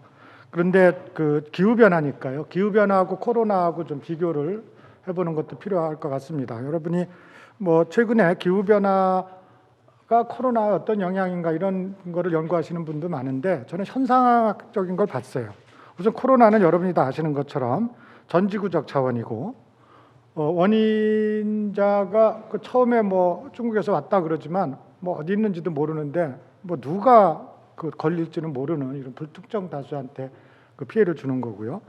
그런데 그 기후 변화니까요. 기후 변화하고 코로나하고 좀 비교를 해보는 것도 필요할 것 같습니다. 여러분이 뭐 최근에 기후 변화가 코로나에 어떤 영향인가 이런 거를 연구하시는 분도 많은데 저는 현상학적인 걸 봤어요. 우선 코로나는 여러분이 다 아시는 것처럼 전지구적 차원이고 원인자가 그 처음에 뭐 중국에서 왔다 그러지만 뭐 어디 있는지도 모르는데 뭐 누가 그 걸릴지는 모르는 이런 불특정 다수한테 그 피해를 주는 거고요.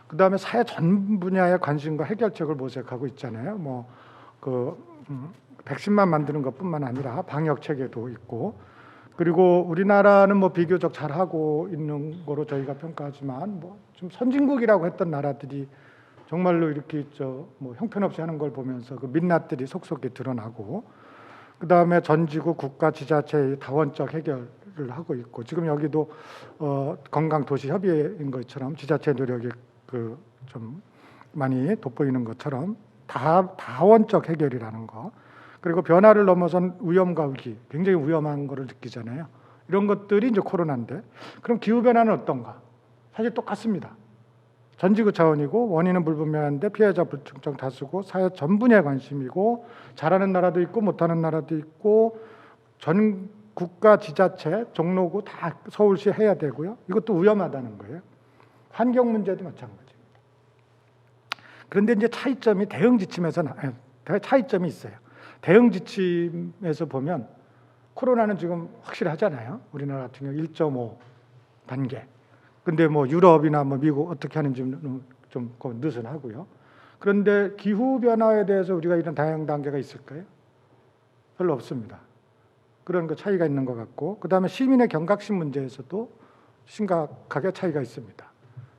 그 다음에 사회 전 분야의 관심과 해결책을 모색하고 있잖아요. 뭐 그 백신만 만드는 것뿐만 아니라 방역 체계도 있고 그리고 우리나라는 뭐 비교적 잘하고 있는 거로 저희가 평가하지만 뭐 좀 선진국이라고 했던 나라들이 정말로 이렇게 뭐 형편없이 하는 걸 보면서 그 민낯들이 속속히 드러나고 그 다음에 전지구 국가 지자체의 다원적 해결을 하고 있고 지금 여기도 건강도시협의회인 것처럼 지자체 노력이 그 좀 많이 돋보이는 것처럼 다원적 해결이라는 거 그리고 변화를 넘어선 위험과 위기 굉장히 위험한 거를 느끼잖아요. 이런 것들이 이제 코로나인데 그럼 기후 변화는 어떤가? 사실 똑같습니다. 전지구 차원이고 원인은 불분명한데 피해자 불특정 다수고 사회 전 분야에 관심이고 잘하는 나라도 있고 못하는 나라도 있고 전 국가 지자체 종로구 다 서울시 해야 되고요. 이것도 위험하다는 거예요. 환경 문제도 마찬가지. 그런데 이제 차이점이 대응 지침에서 차이점이 있어요. 대응 지침에서 보면 코로나는 지금 확실하잖아요. 우리나라 같은 경우 1.5 단계. 근데 뭐 유럽이나 뭐 미국 어떻게 하는지는 좀 느슨하고요. 그런데 기후 변화에 대해서 우리가 이런 다양 단계가 있을까요? 별로 없습니다. 그런 거 차이가 있는 것 같고, 그 다음에 시민의 경각심 문제에서도 심각하게 차이가 있습니다.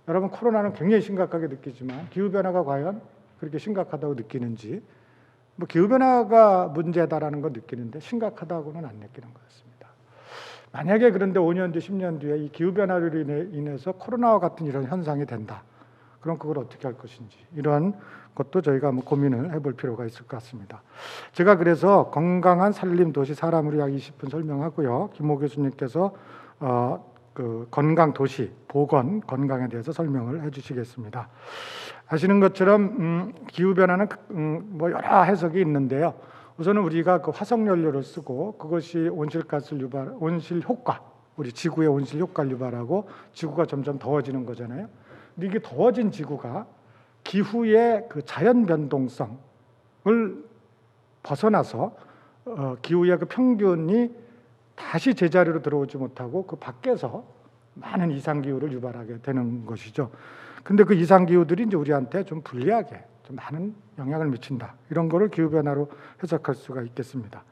여러분 코로나는 굉장히 심각하게 느끼지만 기후변화가 과연 그렇게 심각하다고 느끼는지, 뭐 기후변화가 문제다라는 걸 느끼는데 심각하다고는 안 느끼는 것 같습니다. 만약에 그런데 5년 뒤 10년 뒤에 이 기후변화로 인해서 코로나와 같은 이런 현상이 된다. 그럼 그걸 어떻게 할 것인지, 이런 것도 저희가 한번 고민을 해볼 필요가 있을 것 같습니다. 제가 그래서 건강한 살림 도시 사람으로 약 20분 설명하고요. 김호 교수님께서 그 건강 도시 보건 건강에 대해서 설명을 해주시겠습니다. 아시는 것처럼 기후 변화는 뭐 여러 해석이 있는데요. 우선은 우리가 그 화석 연료를 쓰고 그것이 온실가스를 온실 효과, 우리 지구의 온실 효과를 유발하고 지구가 점점 더워지는 거잖아요. 근데 이게 더워진 지구가 기후의 그 자연 변동성을 벗어나서 기후의 그 평균이 다시 제자리로 들어오지 못하고 그 밖에서 많은 이상기후를 유발하게 되는 것이죠. 근데 그 이상기후들이 이제 우리한테 좀 불리하게 좀 많은 영향을 미친다. 이런 거를 기후변화로 해석할 수가 있겠습니다.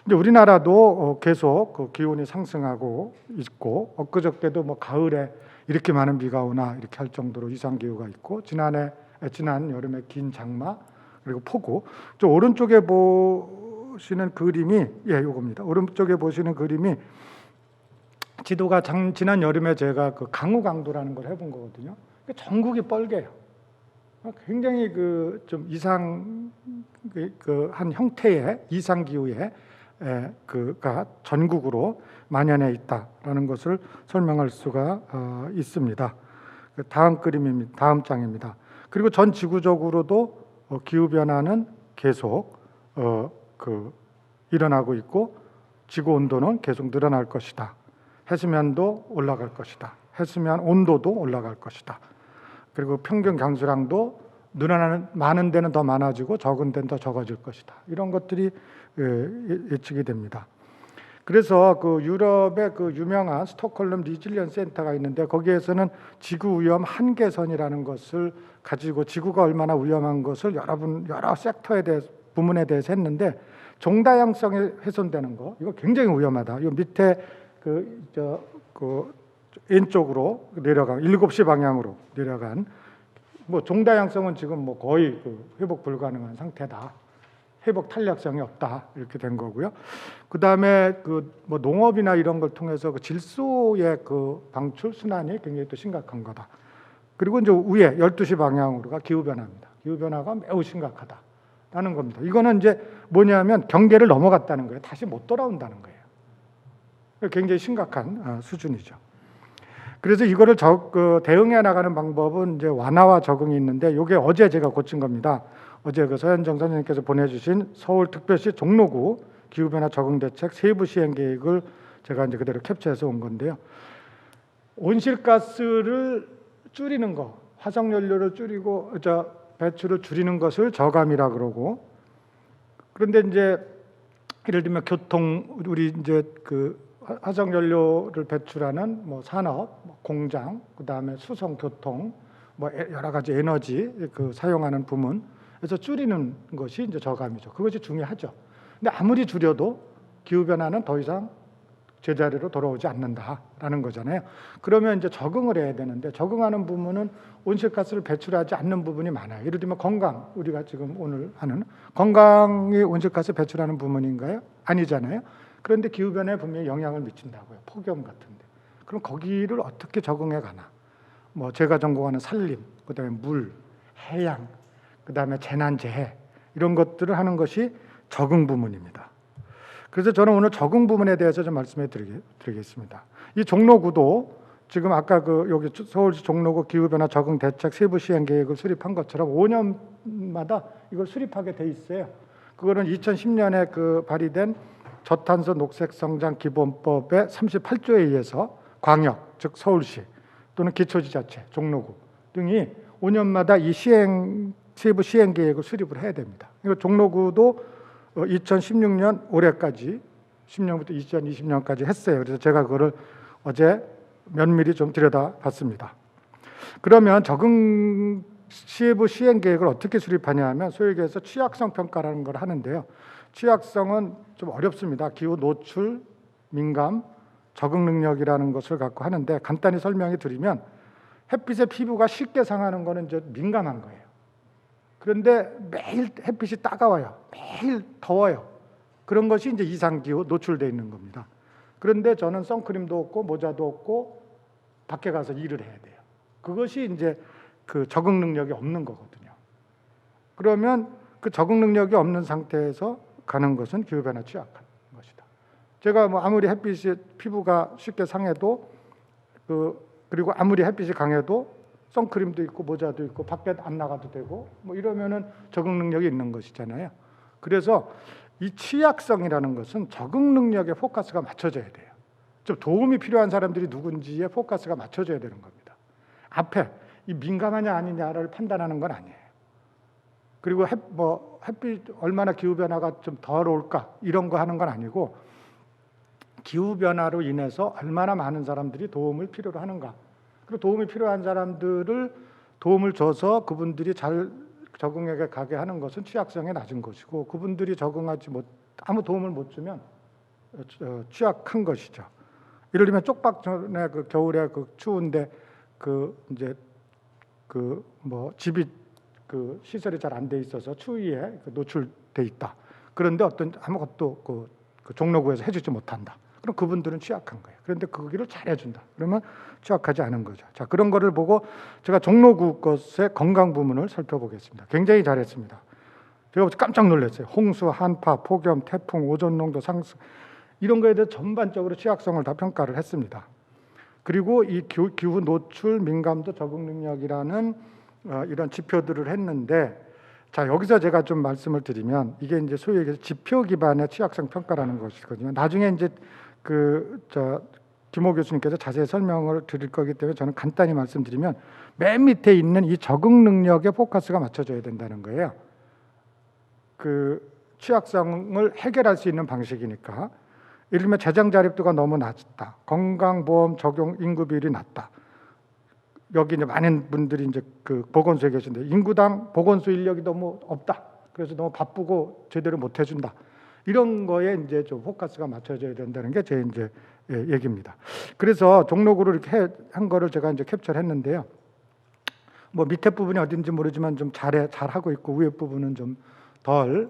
근데 우리나라도 계속 그 기온이 상승하고 있고, 엊그저께도 뭐 가을에 이렇게 많은 비가 오나 이렇게 할 정도로 이상기후가 있고, 지난 여름에 긴 장마, 그리고 폭우. 저 오른쪽에 보시는 그림이 요겁니다. 오른쪽에 보시는 그림이 지도가 지난 여름에 제가 그 강우 강도라는 걸 해본 거거든요. 전국이 뻘개요. 굉장히 그 좀 한 형태의 이상 기후에 그가 전국으로 만연해 있다라는 것을 설명할 수가 있습니다. 다음 그림입니다. 다음 장입니다. 그리고 전 지구적으로도 기후 변화는 계속 일어나고 있고, 지구 온도는 계속 늘어날 것이다. 해수면도 올라갈 것이다. 해수면 온도도 올라갈 것이다. 그리고 평균 강수량도 많은 데는 더 많아지고 적은 데는 더 적어질 것이다. 이런 것들이 예측이 됩니다. 그래서 그 유럽의 그 유명한 스톡홀름 리질리언 센터가 있는데, 거기에서는 지구 위험 한계선이라는 것을 가지고 지구가 얼마나 위험한 것을 여러 섹터에 대해서, 부문에 대해서 했는데, 종다양성이 훼손되는 거, 이거 굉장히 위험하다. 이 밑에 왼쪽으로 내려간 7시 방향으로 내려간, 뭐 종다양성은 지금 뭐 거의 회복 불가능한 상태다. 회복 탄력성이 없다. 이렇게 된 거고요. 그다음에 뭐 농업이나 이런 걸 통해서 그 질소의 그 방출 순환이 굉장히 또 심각한 거다. 그리고 이제 위에 12시 방향으로가 기후 변화입니다. 기후 변화가 매우 심각하다라는 겁니다. 이거는 이제 뭐냐면 경계를 넘어갔다는 거예요. 다시 못 돌아온다는 거예요. 굉장히 심각한 수준이죠. 그래서 이거를 대응해 나가는 방법은 이제 완화와 적응이 있는데, 이게 어제 제가 고친 겁니다. 어제 그 서현정 선생님께서 보내주신 서울특별시 종로구 기후변화 적응대책 세부 시행 계획을 제가 이제 그대로 캡처해서 온 건데요. 온실가스를 줄이는 거, 화석연료를 줄이고 배출을 줄이는 것을 저감이라 그러고, 그런데 이제 예를 들면 교통, 우리 이제 그 화석연료를 배출하는 뭐 산업, 공장, 그다음에 수송, 교통, 뭐 여러 가지 에너지 그 사용하는 부문, 그래서 줄이는 것이 이제 저감이죠. 그것이 중요하죠. 근데 아무리 줄여도 기후 변화는 더 이상 제자리로 돌아오지 않는다라는 거잖아요. 그러면 이제 적응을 해야 되는데, 적응하는 부분은 온실가스를 배출하지 않는 부분이 많아요. 예를 들면 건강, 우리가 지금 오늘 하는 건강이 온실가스 배출하는 부분인가요? 아니잖아요. 그런데 기후 변화에 분명히 영향을 미친다고요. 폭염 같은데. 그럼 거기를 어떻게 적응해 가나? 뭐 제가 전공하는 산림, 그다음에 물, 해양, 그다음에 재난재해, 이런 것들을 하는 것이 적응 부문입니다. 그래서 저는 오늘 적응 부문에 대해서 좀 말씀해 드리겠습니다. 이 종로구도 지금 아까 여기 서울시 종로구 기후변화 적응 대책 세부 시행 계획을 수립한 것처럼 5년마다 이걸 수립하게 돼 있어요. 그거는 2010년에 발의된 저탄소 녹색 성장 기본법의 38조에 의해서 광역, 즉 서울시 또는 기초지자체, 종로구 등이 5년마다 이 세부 시행 계획을 수립을 해야 됩니다. 이거 종로구도 2016년 올해까지 10년부터 2020년까지 했어요. 그래서 제가 그거를 어제 면밀히 좀 들여다봤습니다. 그러면 적응 세부 시행 계획을 어떻게 수립하냐 하면, 소위 얘기해서 취약성 평가라는 걸 하는데요. 취약성은 좀 어렵습니다. 기후 노출, 민감, 적응 능력이라는 것을 갖고 하는데 간단히 설명해 드리면 햇빛에 피부가 쉽게 상하는 거는 이제 민감한 거예요. 그런데 매일 햇빛이 따가워요. 매일 더워요. 그런 것이 이제 이상기후 노출되어 있는 겁니다. 그런데 저는 선크림도 없고 모자도 없고 밖에 가서 일을 해야 돼요. 그것이 이제 그 적응 능력이 없는 거거든요. 그러면 그 적응 능력이 없는 상태에서 가는 것은 기후변화 취약한 것이다. 제가 뭐 아무리 햇빛이 피부가 쉽게 상해도 그리고 아무리 햇빛이 강해도 선크림도 있고 모자도 있고 밖에 안 나가도 되고 뭐 이러면은 적응 능력이 있는 것이잖아요. 그래서 이 취약성이라는 것은 적응 능력에 포커스가 맞춰져야 돼요. 좀 도움이 필요한 사람들이 누군지에 포커스가 맞춰져야 되는 겁니다. 앞에 이 민감하냐 아니냐를 판단하는 건 아니에요. 그리고 햇빛 얼마나 기후 변화가 좀 덜 올까 이런 거 하는 건 아니고 기후 변화로 인해서 얼마나 많은 사람들이 도움을 필요로 하는가. 그리고 도움이 필요한 사람들을 도움을 줘서 그분들이 잘 적응에 가게 하는 것은 취약성이 낮은 것이고 그분들이 적응하지 못 아무 도움을 못 주면 취약한 것이죠. 예를 들면 쪽박 전에 그 겨울에 그 추운데 이제 집이 그 시설이 잘 안 돼 있어서 추위에 노출돼 있다. 그런데 아무것도 그 종로구에서 해주지 못한다. 그럼 그분들은 취약한 거예요. 그런데 거기를 잘 해준다. 그러면 취약하지 않은 거죠. 자, 그런 거를 보고 제가 종로구 것의 건강 부문을 살펴보겠습니다. 굉장히 잘했습니다. 제가 깜짝 놀랐어요. 홍수, 한파, 폭염, 태풍, 오존 농도 상승 이런 거에 대해 전반적으로 취약성을 다 평가를 했습니다. 그리고 이 기후 노출 민감도 적응 능력이라는 이런 지표들을 했는데 자, 여기서 제가 좀 말씀을 드리면 이게 이제 소위 얘기해서 지표 기반의 취약성 평가라는 것이거든요. 나중에 이제 김호 교수님께서 자세히 설명을 드릴 거기 때문에 저는 간단히 말씀드리면 맨 밑에 있는 이 적응 능력에 포커스가 맞춰져야 된다는 거예요. 그 취약성을 해결할 수 있는 방식이니까. 예를 들면 재정 자립도가 너무 낮다. 건강보험 적용 인구 비율이 낮다. 여기 이제 많은 분들이 이제 그 보건소에 계신데 인구당 보건소 인력이 너무 없다. 그래서 너무 바쁘고 제대로 못 해준다. 이런 거에 이제 좀 포커스가 맞춰져야 된다는 게 제 이제 얘기입니다. 그래서 종로구를 이렇게 한 거를 제가 이제 캡처를 했는데요. 뭐 밑에 부분이 어딘지 모르지만 좀 잘하고 있고 위에 부분은 좀 덜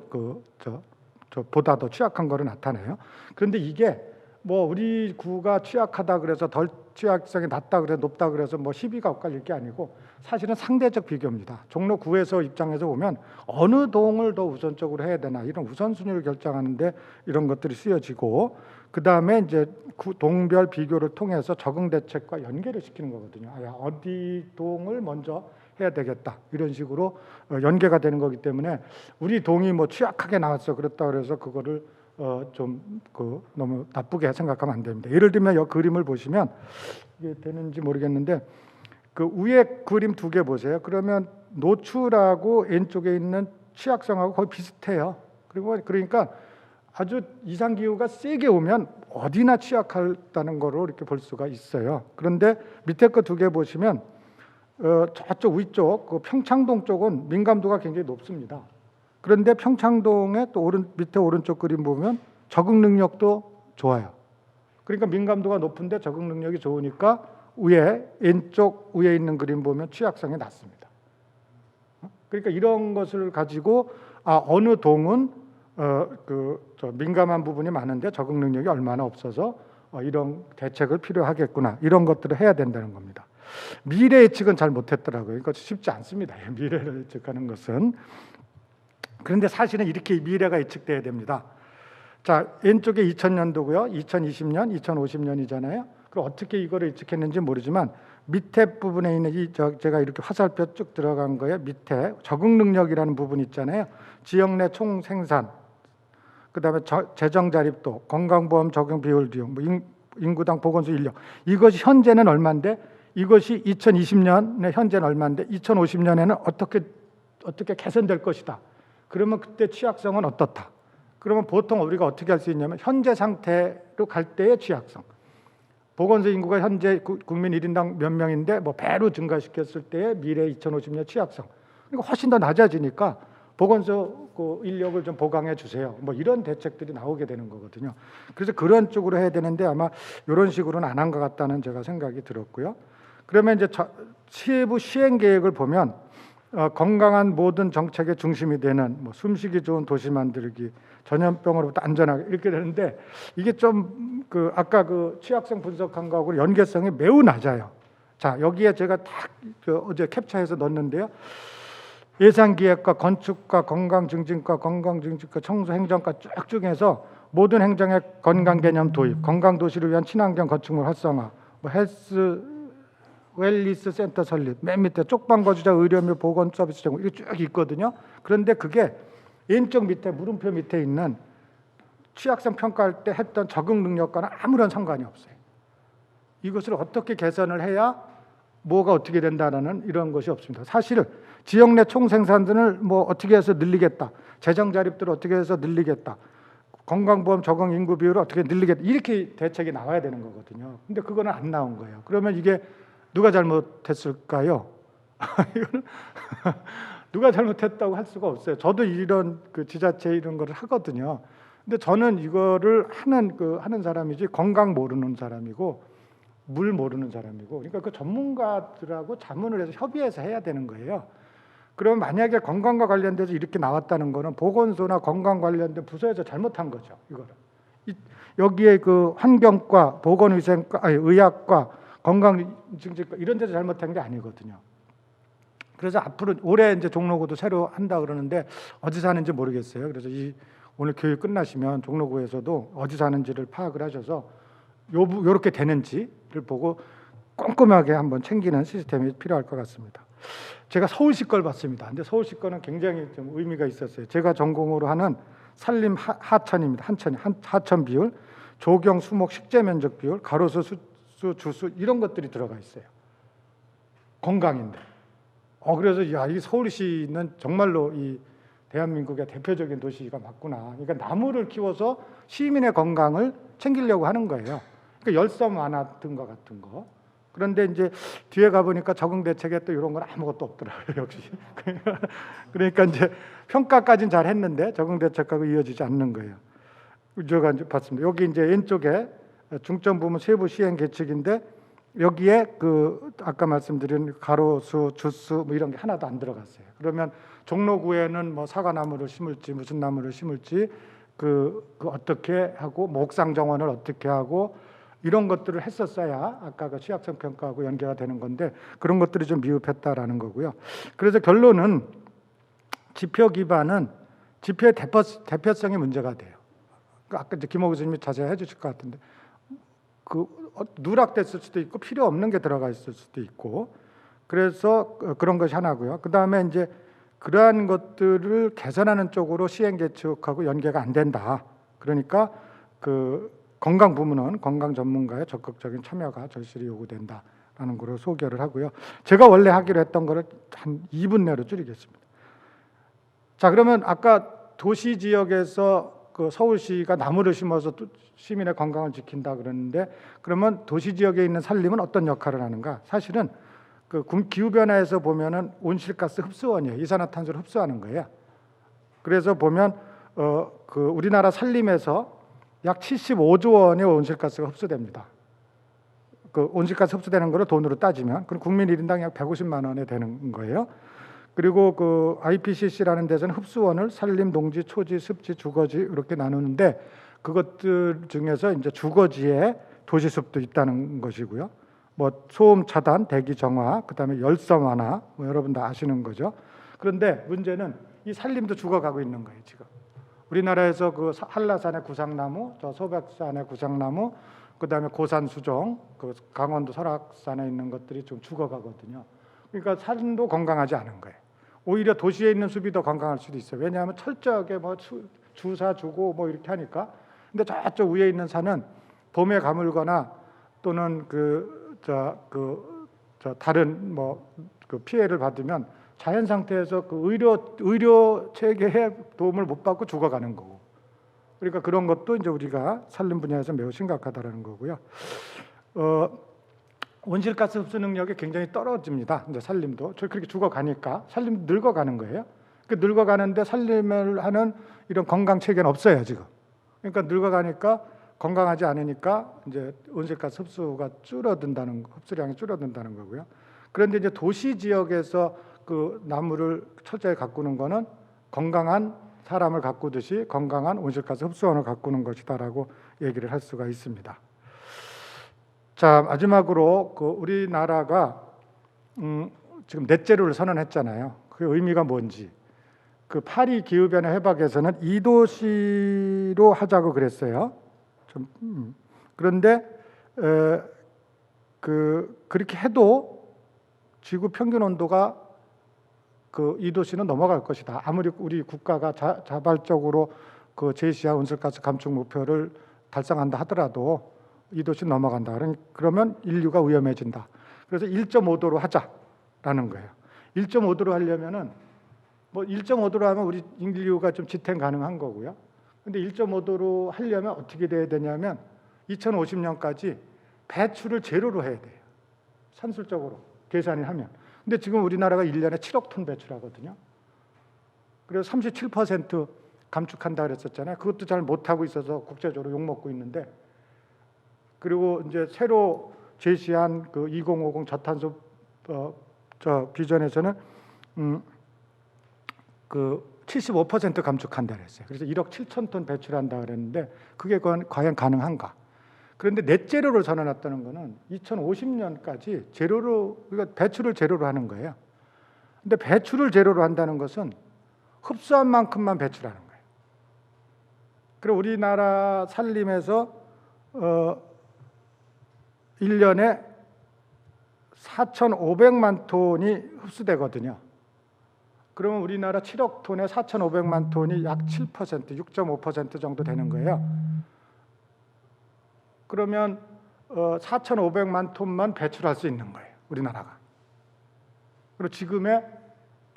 보다 더 취약한 거를 나타내요. 그런데 이게 뭐 우리 구가 취약하다 그래서 덜 취약성이 낮다 그래서 높다 그래서 뭐 시비가 엇갈릴 게 아니고 사실은 상대적 비교입니다. 종로구에서 입장에서 보면 어느 동을 더 우선적으로 해야 되나 이런 우선순위를 결정하는데 이런 것들이 쓰여지고 그 다음에 이제 동별 비교를 통해서 적응 대책과 연계를 시키는 거거든요. 어디 동을 먼저 해야 되겠다 이런 식으로 연계가 되는 거기 때문에 우리 동이 뭐 취약하게 나왔어 그렇다 그래서 그거를 너무 나쁘게 생각하면 안 됩니다. 예를 들면 이 그림을 보시면 이게 되는지 모르겠는데 그 위에 그림 두 개 보세요. 그러면 노출하고 왼쪽에 있는 취약성하고 거의 비슷해요. 그러니까 아주 이상 기후가 세게 오면 어디나 취약하다는 거로 이렇게 볼 수가 있어요. 그런데 밑에 거 두 개 보시면 저쪽 위쪽 그 평창동 쪽은 민감도가 굉장히 높습니다. 그런데 평창동의 또 밑에 오른쪽 그림 보면 적응 능력도 좋아요. 그러니까 민감도가 높은데 적응 능력이 좋으니까 왼쪽 위에 있는 그림 보면 취약성이 낮습니다. 그러니까 이런 것을 가지고 어느 동은 민감한 부분이 많은데 적응 능력이 얼마나 없어서 이런 대책을 필요하겠구나 이런 것들을 해야 된다는 겁니다. 미래 예측은 잘 못했더라고요. 이거 쉽지 않습니다. 미래를 예측하는 것은. 그런데 사실은 이렇게 미래가 예측돼야 됩니다. 자, 왼쪽에 2000년도고요. 2020년, 2050년이잖아요. 그럼 어떻게 이거를 예측했는지 모르지만 밑에 부분에 있는 제가 이렇게 화살표 쭉 들어간 거에 밑에 적응 능력이라는 부분 있잖아요. 지역 내 총 생산, 그다음에 재정 자립도, 건강보험 적용 비율 비용, 인구당 보건소 인력. 이것이 현재는 얼마인데 이것이 2020년에 현재는 얼마인데 2050년에는 어떻게 개선될 것이다. 그러면 그때 취약성은 어떻다. 그러면 보통 우리가 어떻게 할 수 있냐면 현재 상태로 갈 때의 취약성. 보건소 인구가 현재 국민 1인당 몇 명인데 뭐 배로 증가시켰을 때의 미래 2050년 취약성. 그러니까 훨씬 더 낮아지니까 보건소 그 인력을 좀 보강해 주세요. 뭐 이런 대책들이 나오게 되는 거거든요. 그래서 그런 쪽으로 해야 되는데 아마 이런 식으로는 안 한 것 같다는 제가 생각이 들었고요. 그러면 이제 세부 시행 계획을 보면 건강한 모든 정책의 중심이 되는 뭐 숨쉬기 좋은 도시 만들기, 전염병으로부터 안전하게 이렇게 되는데 이게 좀 그 아까 그 취약성 분석한 거하고 연계성이 매우 낮아요. 자, 여기에 제가 딱 어제 캡처해서 넣었는데요. 예산기획과 건축과 건강증진과 건강증진과 청소행정과 쭉 해서 모든 행정의 건강개념 도입, 건강도시를 위한 친환경 건축물 활성화, 뭐 헬스 웰리스 센터 설립, 맨 밑에 쪽방거주자 의료 및 보건 서비스 제공 이게 쭉 있거든요. 그런데 그게 왼쪽 밑에 물음표 밑에 있는 취약성 평가할 때 했던 적응 능력과는 아무런 상관이 없어요. 이것을 어떻게 개선을 해야 뭐가 어떻게 된다는 이런 것이 없습니다. 사실 지역 내 총생산들을 뭐 어떻게 해서 늘리겠다, 재정 자립들을 어떻게 해서 늘리겠다, 건강보험 적응 인구 비율을 어떻게 늘리겠다 이렇게 대책이 나와야 되는 거거든요. 근데 그거는 안 나온 거예요. 그러면 이게 누가 잘못했을까요? 이거는 누가 잘못했다고 할 수가 없어요. 저도 이런 그 지자체 이런 거를 하거든요. 근데 저는 이거를 하는 사람이지 건강 모르는 사람이고 물 모르는 사람이고, 그러니까 그 전문가들하고 자문을 해서 협의해서 해야 되는 거예요. 그러면 만약에 건강과 관련돼서 이렇게 나왔다는 거는 보건소나 건강 관련된 부서에서 잘못한 거죠. 이거를 여기에 그 환경과 보건위생과, 아니 의학과 건강증진과 이런 데서 잘못한 게 아니거든요. 그래서 앞으로 올해 이제 종로구도 새로 한다 그러는데 어디서 하는지 모르겠어요. 그래서 오늘 교육 끝나시면 종로구에서도 어디서 하는지를 파악을 하셔서 요렇게 되는지를 보고 꼼꼼하게 한번 챙기는 시스템이 필요할 것 같습니다. 제가 서울시 걸 봤습니다. 근데 서울시 거는 굉장히 좀 의미가 있었어요. 제가 전공으로 하는 산림 하천입니다. 하천 비율, 조경 수목 식재 면적 비율, 가로수 수 주수 이런 것들이 들어가 있어요. 건강인데. 그래서 야, 이 서울시는 정말로 이 대한민국의 대표적인 도시가 맞구나. 그러니까 나무를 키워서 시민의 건강을 챙기려고 하는 거예요. 그러니까 열섬 완화 등과 같은 거. 그런데 이제 뒤에 가보니까 적응 대책에 또 이런 건 아무것도 없더라고요. 역시. 그러니까 이제 평가까지는 잘 했는데 적응 대책하고 이어지지 않는 거예요. 제가 이제 봤습니다. 여기 이제 왼쪽에 중점 부문 세부 시행 계획인데 여기에 그 아까 말씀드린 가로수, 주수 뭐 이런 게 하나도 안 들어갔어요. 그러면 종로구에는 뭐 사과나무를 심을지 무슨 나무를 심을지 그 어떻게 하고 목상 정원을 어떻게 하고 이런 것들을 했었어야 아까 그 취약성 평가하고 연계가 되는 건데 그런 것들이 좀 미흡했다라는 거고요. 그래서 결론은 지표 기반은 지표의 대표성이 문제가 돼요. 아까 이제 김호 교수님이 자세히 해주실 것 같은데 그 누락됐을 수도 있고 필요 없는 게 들어가 있을 수도 있고 그래서 그런 것이 하나고요. 그 다음에 이제 그러한 것들을 개선하는 쪽으로 시행 계획하고 연계가 안 된다. 그러니까 그 건강 부문은 건강 전문가의 적극적인 참여가 절실히 요구된다라는 거로 소개를 하고요. 제가 원래 하기로 했던 거를 한 2분 내로 줄이겠습니다. 자, 그러면 아까 도시 지역에서 그 서울시가 나무를 심어서 시민의 건강을 지킨다 그러는데 그러면 도시 지역에 있는 산림은 어떤 역할을 하는가? 사실은 그 기후 변화에서 보면은 온실가스 흡수원이에요. 이산화탄소를 흡수하는 거예요. 그래서 보면 그 우리나라 산림에서 약 75조 원의 온실가스가 흡수됩니다. 그 온실가스 흡수되는 거를 돈으로 따지면 그럼 국민 1인당 약 150만 원에 되는 거예요. 그리고 그 IPCC라는 데서는 흡수원을 산림, 농지, 초지, 습지, 주거지 이렇게 나누는데 그것들 중에서 이제 주거지에 도시숲도 있다는 것이고요. 뭐 소음 차단, 대기 정화, 그다음에 열섬 완화, 뭐 여러분 다 아시는 거죠. 그런데 문제는 이 산림도 죽어가고 있는 거예요 지금. 우리나라에서 그 한라산의 구상나무, 저 소백산의 구상나무, 그다음에 고산 수종, 그 강원도 설악산에 있는 것들이 좀 죽어가거든요. 그러니까 산도 건강하지 않은 거예요. 오히려 도시에 있는 숲이 더 건강할 수도 있어요. 왜냐하면 철저하게 뭐 주사 주고 뭐 이렇게 하니까. 근데 저쪽 위에 있는 산은 봄에 가물거나 또는 다른 뭐 그 피해를 받으면 자연 상태에서 그 의료 체계의 도움을 못 받고 죽어가는 거고. 그러니까 그런 것도 이제 우리가 산림 분야에서 매우 심각하다라는 거고요. 온실가스 흡수 능력이 굉장히 떨어집니다. 이제 산림도 그렇게 죽어가니까 산림도 늙어가는 거예요. 그 늙어가는데 살림을 하는 이런 건강 체계는 없어요 지금. 그러니까 늙어가니까 건강하지 않으니까 이제 온실가스 흡수가 줄어든다는 흡수량이 줄어든다는 거고요. 그런데 이제 도시 지역에서 그 나무를 철저히 가꾸는 거는 건강한 사람을 가꾸듯이 건강한 온실가스 흡수원을 가꾸는 것이다라고 얘기를 할 수가 있습니다. 자, 마지막으로 그 우리나라가 지금 넷제로를 선언했잖아요. 그 의미가 뭔지. 그 파리 기후변화 협약에서는 2도시로 하자고 그랬어요. 그런데 그렇게 해도 지구 평균 온도가 그 2도씨는 넘어갈 것이다. 아무리 우리 국가가 자발적으로 그 제시한 온실가스 감축 목표를 달성한다 하더라도 2도씨 넘어간다. 그러면 인류가 위험해진다. 그래서 1.5도로 하자라는 거예요. 1.5도로 하려면은 뭐 1.5도로 하면 우리 인류가 좀 지탱 가능한 거고요. 근데 1.5도로 하려면 어떻게 돼야 되냐면 2050년까지 배출을 제로로 해야 돼요. 산술적으로 계산을 하면. 근데 지금 우리나라가 1년에 7억 톤 배출하거든요. 그래서 37% 감축한다 그랬었잖아요. 그것도 잘 못하고 있어서 국제적으로 욕먹고 있는데, 그리고 이제 새로 제시한 그 2050 저탄소 비전에서는 그 75% 감축한다 그랬어요. 그래서 1억 7천 톤 배출한다 그랬는데 그게 과연 가능한가? 그런데 넷제로를 선언했다는 거는 2050년까지 제로로, 그러니까 배출을 제로로 하는 거예요. 근데 배출을 제로로 한다는 것은 흡수한 만큼만 배출하는 거예요. 그리고 우리나라 산림에서 1년에 4,500만 톤이 흡수되거든요. 그러면 우리나라 7억 톤에 4,500만 톤이 약 7%, 6.5% 정도 되는 거예요. 그러면 4,500만 톤만 배출할 수 있는 거예요, 우리나라가. 그리고 지금의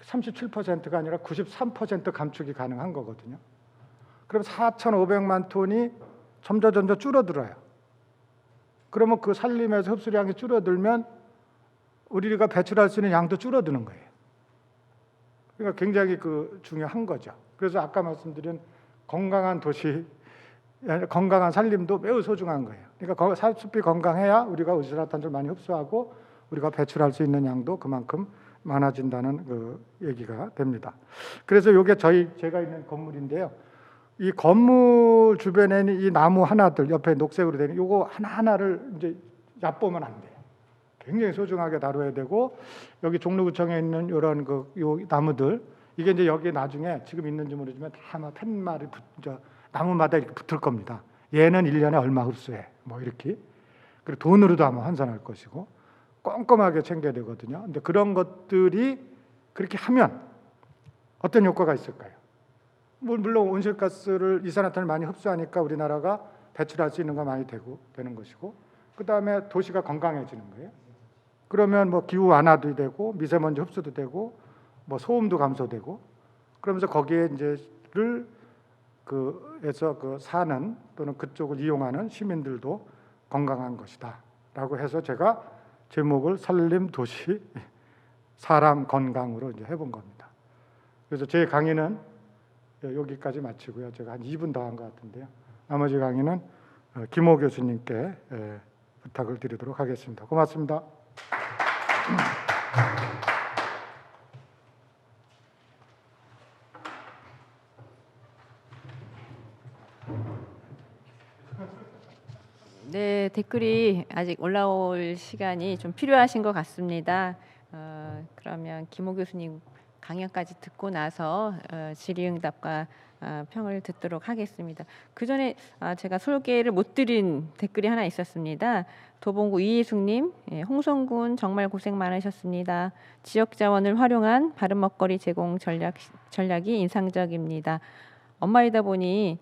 37%가 아니라 93% 감축이 가능한 거거든요. 그럼 4,500만 톤이 점점 줄어들어요. 그러면 그 산림에서 흡수량이 줄어들면 우리가 배출할 수 있는 양도 줄어드는 거예요. 그러니까 굉장히 중요한 거죠. 그래서 아까 말씀드린 건강한 도시, 건강한 산림도 매우 소중한 거예요. 그러니까 숲이 건강해야 우리가 이산화탄소를 많이 흡수하고 우리가 배출할 수 있는 양도 그만큼 많아진다는 그 얘기가 됩니다. 그래서 이게 제가 있는 건물인데요. 이 건물 주변에 있는 이 나무 하나들 옆에 녹색으로 되는 요거 하나하나를 이제 얕보면 안 돼요. 굉장히 소중하게 다뤄야 되고, 여기 종로구청에 있는 이런 요 나무들, 이게 이제 여기에 나중에 지금 있는지 모르지만 다 아마 팻말이 나무마다 이렇게 붙을 겁니다. 얘는 1년에 얼마 흡수해, 뭐 이렇게. 그리고 돈으로도 아마 환산할 것이고 꼼꼼하게 챙겨야 되거든요. 근데 그런 것들이 그렇게 하면 어떤 효과가 있을까요? 물론 온실가스를, 이산화탄을 많이 흡수하니까 우리나라가 배출할 수 있는 거 많이 되는 것이고, 그 다음에 도시가 건강해지는 거예요. 그러면 뭐 기후 완화도 되고 미세먼지 흡수도 되고 뭐 소음도 감소되고, 그러면서 거기에 이제를 에서 사는 또는 그쪽을 이용하는 시민들도 건강한 것이다라고 해서 제가 제목을 산림 도시 사람 건강으로 이제 해본 겁니다. 그래서 제 강의는 여기까지 마치고요. 제가 한 2분 더 한 것 같은데요. 나머지 강의는 김호 교수님께 부탁을 드리도록 하겠습니다. 고맙습니다. 네, 댓글이 아직 올라올 시간이 좀 필요하신 것 같습니다. 그러면 김호 교수님 강연까지 듣고 나서 질의응답과 평을 듣도록 하겠습니다. 그 전에 제가 소개를 못 드린 댓글이 하나 있었습니다. 도봉구 이예숙님, 홍성군 정말 고생 많으셨습니다. 지역 자원을 활용한 바른 먹거리 제공 전략이 인상적입니다. 엄마이다 보니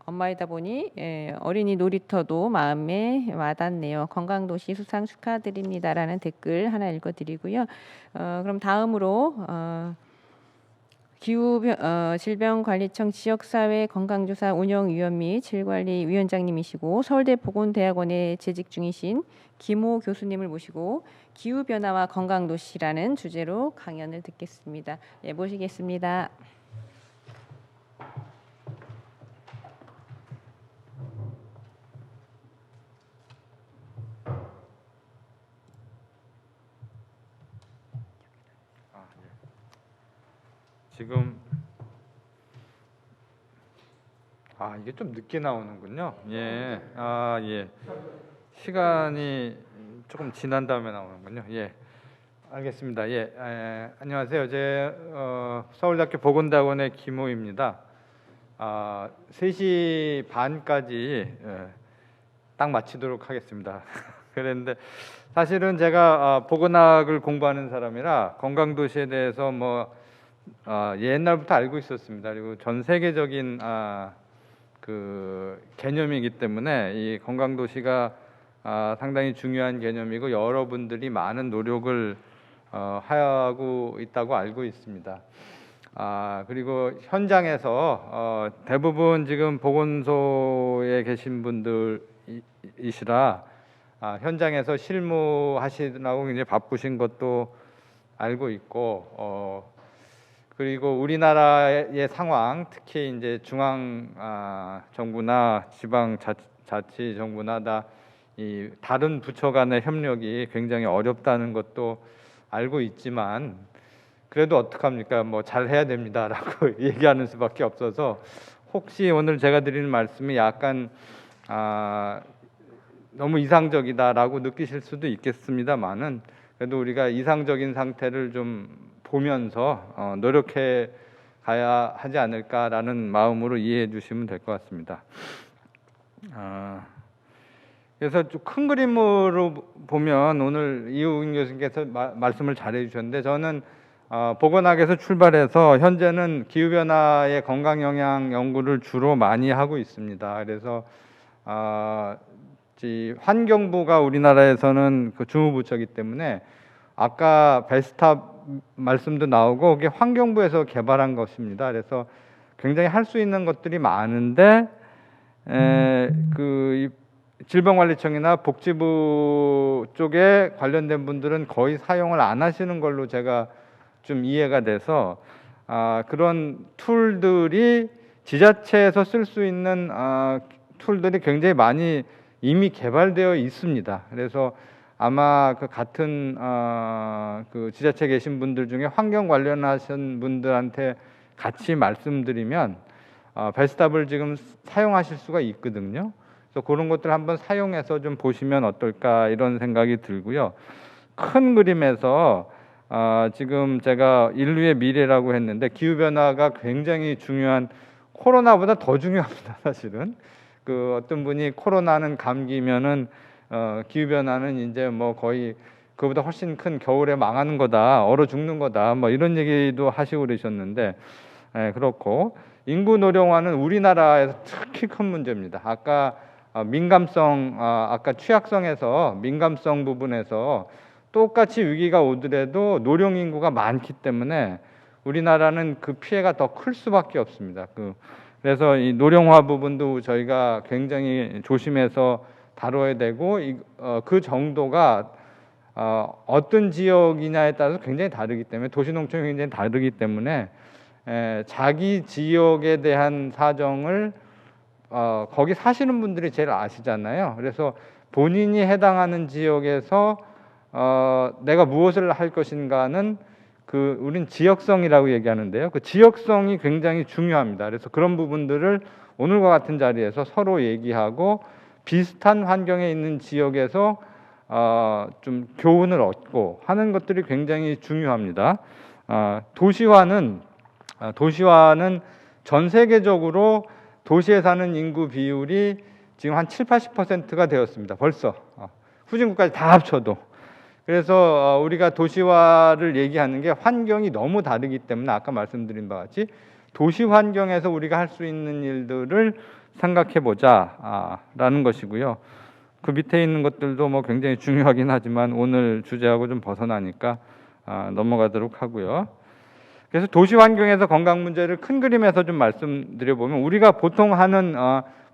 엄마이다 보니 어린이 놀이터도 마음에 와닿네요. 건강도시 수상 축하드립니다라는 댓글 하나 읽어드리고요. 그럼 다음으로 질병관리청 지역사회 건강조사 운영위원 및 질관리위원장님이시고 서울대 보건대학원에 재직 중이신 김호 교수님을 모시고 기후 변화와 건강 도시라는 주제로 강연을 듣겠습니다. 예, 모시겠습니다. 지금 이게 좀 늦게 나오는군요. 예. 예. 시간이 조금 지난 다음에 나오는군요. 예. 알겠습니다. 예. 안녕하세요. 서울대학교 보건대학원의 김호입니다. 3시 반까지 딱 마치도록 하겠습니다. 그랬는데 사실은 제가 보건학을 공부하는 사람이라 건강도시에 대해서 옛날부터 알고 있었습니다. 그리고 전 세계적인 그 개념이기 때문에 이 건강도시가 상당히 중요한 개념이고 여러분들이 많은 노력을 하고 있다고 알고 있습니다. 그리고 현장에서 대부분 지금 보건소에 계신 분들이시라 현장에서 실무하시느라고 굉장히 바쁘신 것도 알고 있고 그리고 우리나라의 상황, 특히 이제 중앙 정부나 지방 자치 정부나 이 다른 부처 간의 협력이 굉장히 어렵다는 것도 알고 있지만 그래도 어떡합니까? 잘 해야 됩니다라고 얘기하는 수밖에 없어서 혹시 오늘 제가 드리는 말씀이 약간 너무 이상적이다라고 느끼실 수도 있겠습니다만은 그래도 우리가 이상적인 상태를 좀 보면서 노력해 가야 하지 않을까라는 마음으로 이해해 주시면 될 것 같습니다. 그래서 좀 큰 그림으로 보면 오늘 이우근 교수님께서 말씀을 잘해 주셨는데 저는 보건학에서 출발해서 현재는 기후변화의 건강영향 연구를 주로 많이 하고 있습니다. 그래서 환경부가 우리나라에서는 그 주무부처이기 때문에 아까 베스탑 말씀도 나오고 그게 환경부에서 개발한 것입니다. 그래서 굉장히 할 수 있는 것들이 많은데 그 질병관리청이나 복지부 쪽에 관련된 분들은 거의 사용을 안 하시는 걸로 제가 좀 이해가 돼서 그런 툴들이 지자체에서 쓸 수 있는 툴들이 굉장히 많이 이미 개발되어 있습니다. 그래서 아마 그 같은 그 지자체에 계신 분들 중에 환경 관련하신 분들한테 같이 말씀드리면 베스탑을 지금 사용하실 수가 있거든요. 그래서 그런 것들 한번 사용해서 좀 보시면 어떨까 이런 생각이 들고요. 큰 그림에서 지금 제가 인류의 미래라고 했는데 기후 변화가 굉장히 중요한 코로나보다 더 중요합니다. 사실은 그 어떤 분이 코로나는 감기면은 기후 변화는 이제 거의 그보다 훨씬 큰 겨울에 망하는 거다, 얼어 죽는 거다, 이런 얘기도 하시고 그러셨는데 그렇고 인구 노령화는 우리나라에서 특히 큰 문제입니다. 아까 민감성, 아까 취약성에서 민감성 부분에서 똑같이 위기가 오더라도 노령 인구가 많기 때문에 우리나라는 그 피해가 더 클 수밖에 없습니다. 그래서 이 노령화 부분도 저희가 굉장히 조심해서 다뤄야 되고 그 정도가 어떤 지역이냐에 따라서 굉장히 다르기 때문에 도시농촌이 굉장히 다르기 때문에 자기 지역에 대한 사정을 거기 사시는 분들이 제일 아시잖아요. 그래서 본인이 해당하는 지역에서 내가 무엇을 할 것인가는 우린 지역성이라고 얘기하는데요. 그 지역성이 굉장히 중요합니다. 그래서 그런 부분들을 오늘과 같은 자리에서 서로 얘기하고 비슷한 환경에 있는 지역에서 좀 교훈을 얻고 하는 것들이 굉장히 중요합니다. 도시화는 전 세계적으로 도시에 사는 인구 비율이 지금 한 70-80%가 되었습니다. 벌써 후진국까지 다 합쳐도. 그래서 우리가 도시화를 얘기하는 게 환경이 너무 다르기 때문에 아까 말씀드린 바와 같이 도시 환경에서 우리가 할 수 있는 일들을 생각해 보자 라는 것이고요. 그 밑에 있는 것들도 굉장히 중요하긴 하지만 오늘 주제하고 좀 벗어나니까 넘어가도록 하고요. 그래서 도시 환경에서 건강 문제를 큰 그림에서 좀 말씀드려 보면 우리가 보통 하는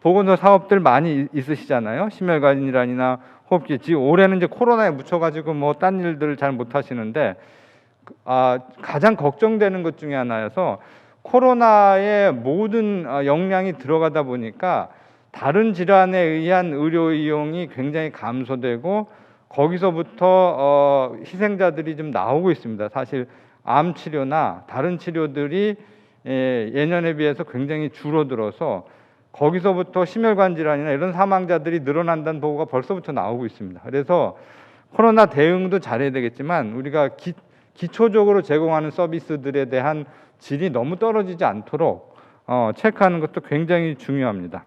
보건소 사업들 많이 있으시잖아요. 심혈관리나 호흡기. 지금 올해는 이제 코로나에 묻혀가지고 뭐 딴 일들을 잘 못 하시는데 가장 걱정되는 것 중에 하나여서 코로나의 모든 역량이 들어가다 보니까 다른 질환에 의한 의료 이용이 굉장히 감소되고 거기서부터 희생자들이 좀 나오고 있습니다. 사실 암 치료나 다른 치료들이 예년에 비해서 굉장히 줄어들어서 거기서부터 심혈관 질환이나 이런 사망자들이 늘어난다는 보고가 벌써부터 나오고 있습니다. 그래서 코로나 대응도 잘해야 되겠지만 우리가 기초적으로 제공하는 서비스들에 대한 질이 너무 떨어지지 않도록 체크하는 것도 굉장히 중요합니다.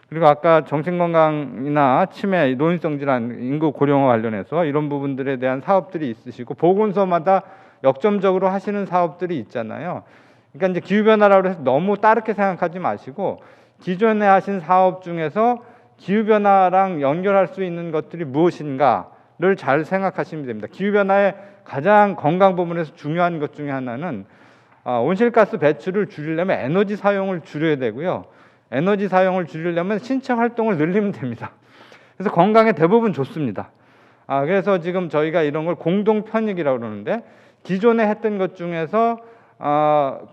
그리고 아까 정신건강이나 치매, 노인성 질환, 인구 고령화 관련해서 이런 부분들에 대한 사업들이 있으시고 보건소마다 역점적으로 하시는 사업들이 있잖아요. 그러니까 이제 기후변화라고 해서 너무 따르게 생각하지 마시고 기존에 하신 사업 중에서 기후변화랑 연결할 수 있는 것들이 무엇인가를 잘 생각하시면 됩니다. 기후변화의 가장 건강 부분에서 중요한 것 중에 하나는 온실가스 배출을 줄이려면 에너지 사용을 줄여야 되고요. 에너지 사용을 줄이려면 신체 활동을 늘리면 됩니다. 그래서 건강에 대부분 좋습니다. 그래서 지금 저희가 이런 걸 공동 편익이라고 그러는데 기존에 했던 것 중에서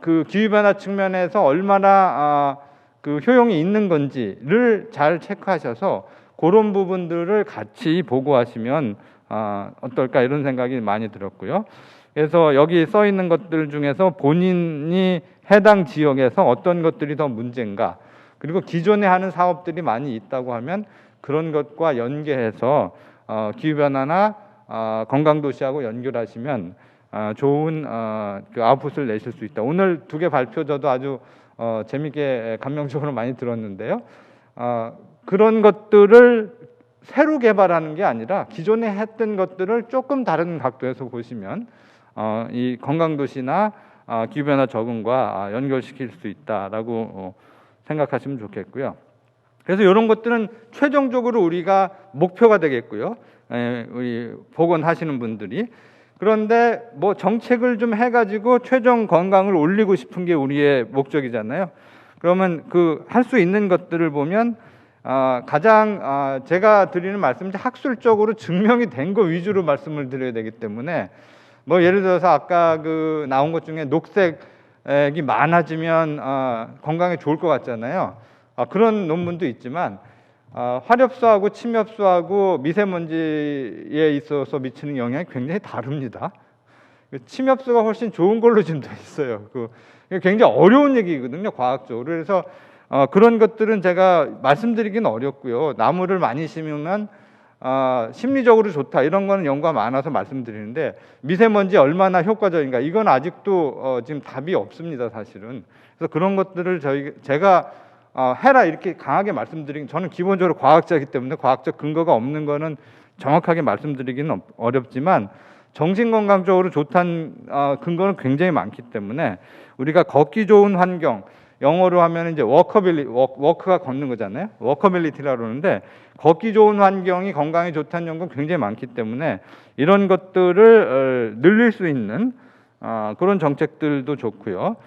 그 기후변화 측면에서 얼마나 그 효용이 있는 건지를 잘 체크하셔서 그런 부분들을 같이 보고하시면 어떨까 이런 생각이 많이 들었고요. 그래서 여기 써 있는 것들 중에서 본인이 해당 지역에서 어떤 것들이 더 문제인가, 그리고 기존에 하는 사업들이 많이 있다고 하면 그런 것과 연계해서 기후변화나 건강도시하고 연결하시면 좋은 그 아웃풋을 내실 수 있다. 오늘 2개 발표 저도 아주 재미있게 감명적으로 많이 들었는데요. 그런 것들을 새로 개발하는 게 아니라 기존에 했던 것들을 조금 다른 각도에서 보시면 이 건강도시나 기후변화 적응과 연결시킬 수 있다라고 생각하시면 좋겠고요. 그래서 이런 것들은 최종적으로 우리가 목표가 되겠고요. 우리 보건하시는 분들이. 그런데 뭐 정책을 좀 해가지고 최종 건강을 올리고 싶은 게 우리의 목적이잖아요. 그러면 그 할 수 있는 것들을 보면 가장 제가 드리는 말씀은 학술적으로 증명이 된 거 위주로 말씀을 드려야 되기 때문에 뭐 예를 들어서 아까 그 나온 것 중에 녹색이 많아지면 건강에 좋을 것 같잖아요. 그런 논문도 있지만 화렵수하고 침엽수하고 미세먼지에 있어서 미치는 영향이 굉장히 다릅니다. 침엽수가 훨씬 좋은 걸로 지금 돼 있어요. 굉장히 어려운 얘기거든요, 과학적으로. 그래서 그런 것들은 제가 말씀드리기는 어렵고요. 나무를 많이 심으면 심리적으로 좋다 이런 거는 연구가 많아서 말씀드리는데 미세먼지 얼마나 효과적인가 이건 아직도 지금 답이 없습니다, 사실은. 그래서 그런 것들을 제가 해라 이렇게 강하게 말씀드리긴, 저는 기본적으로 과학자이기 때문에 과학적 근거가 없는 거는 정확하게 말씀드리기는 어렵지만 정신건강적으로 좋다는 근거는 굉장히 많기 때문에 우리가 걷기 좋은 환경, 영어로 하면 이제 워크가 걷는 거잖아요. 워커빌리티라고 그러는데 걷기 좋은 환경이 건강에 좋다는 연구는 굉장히 많기 때문에 이런 것들을 늘릴 수 있는 그런 정책들도 좋고요.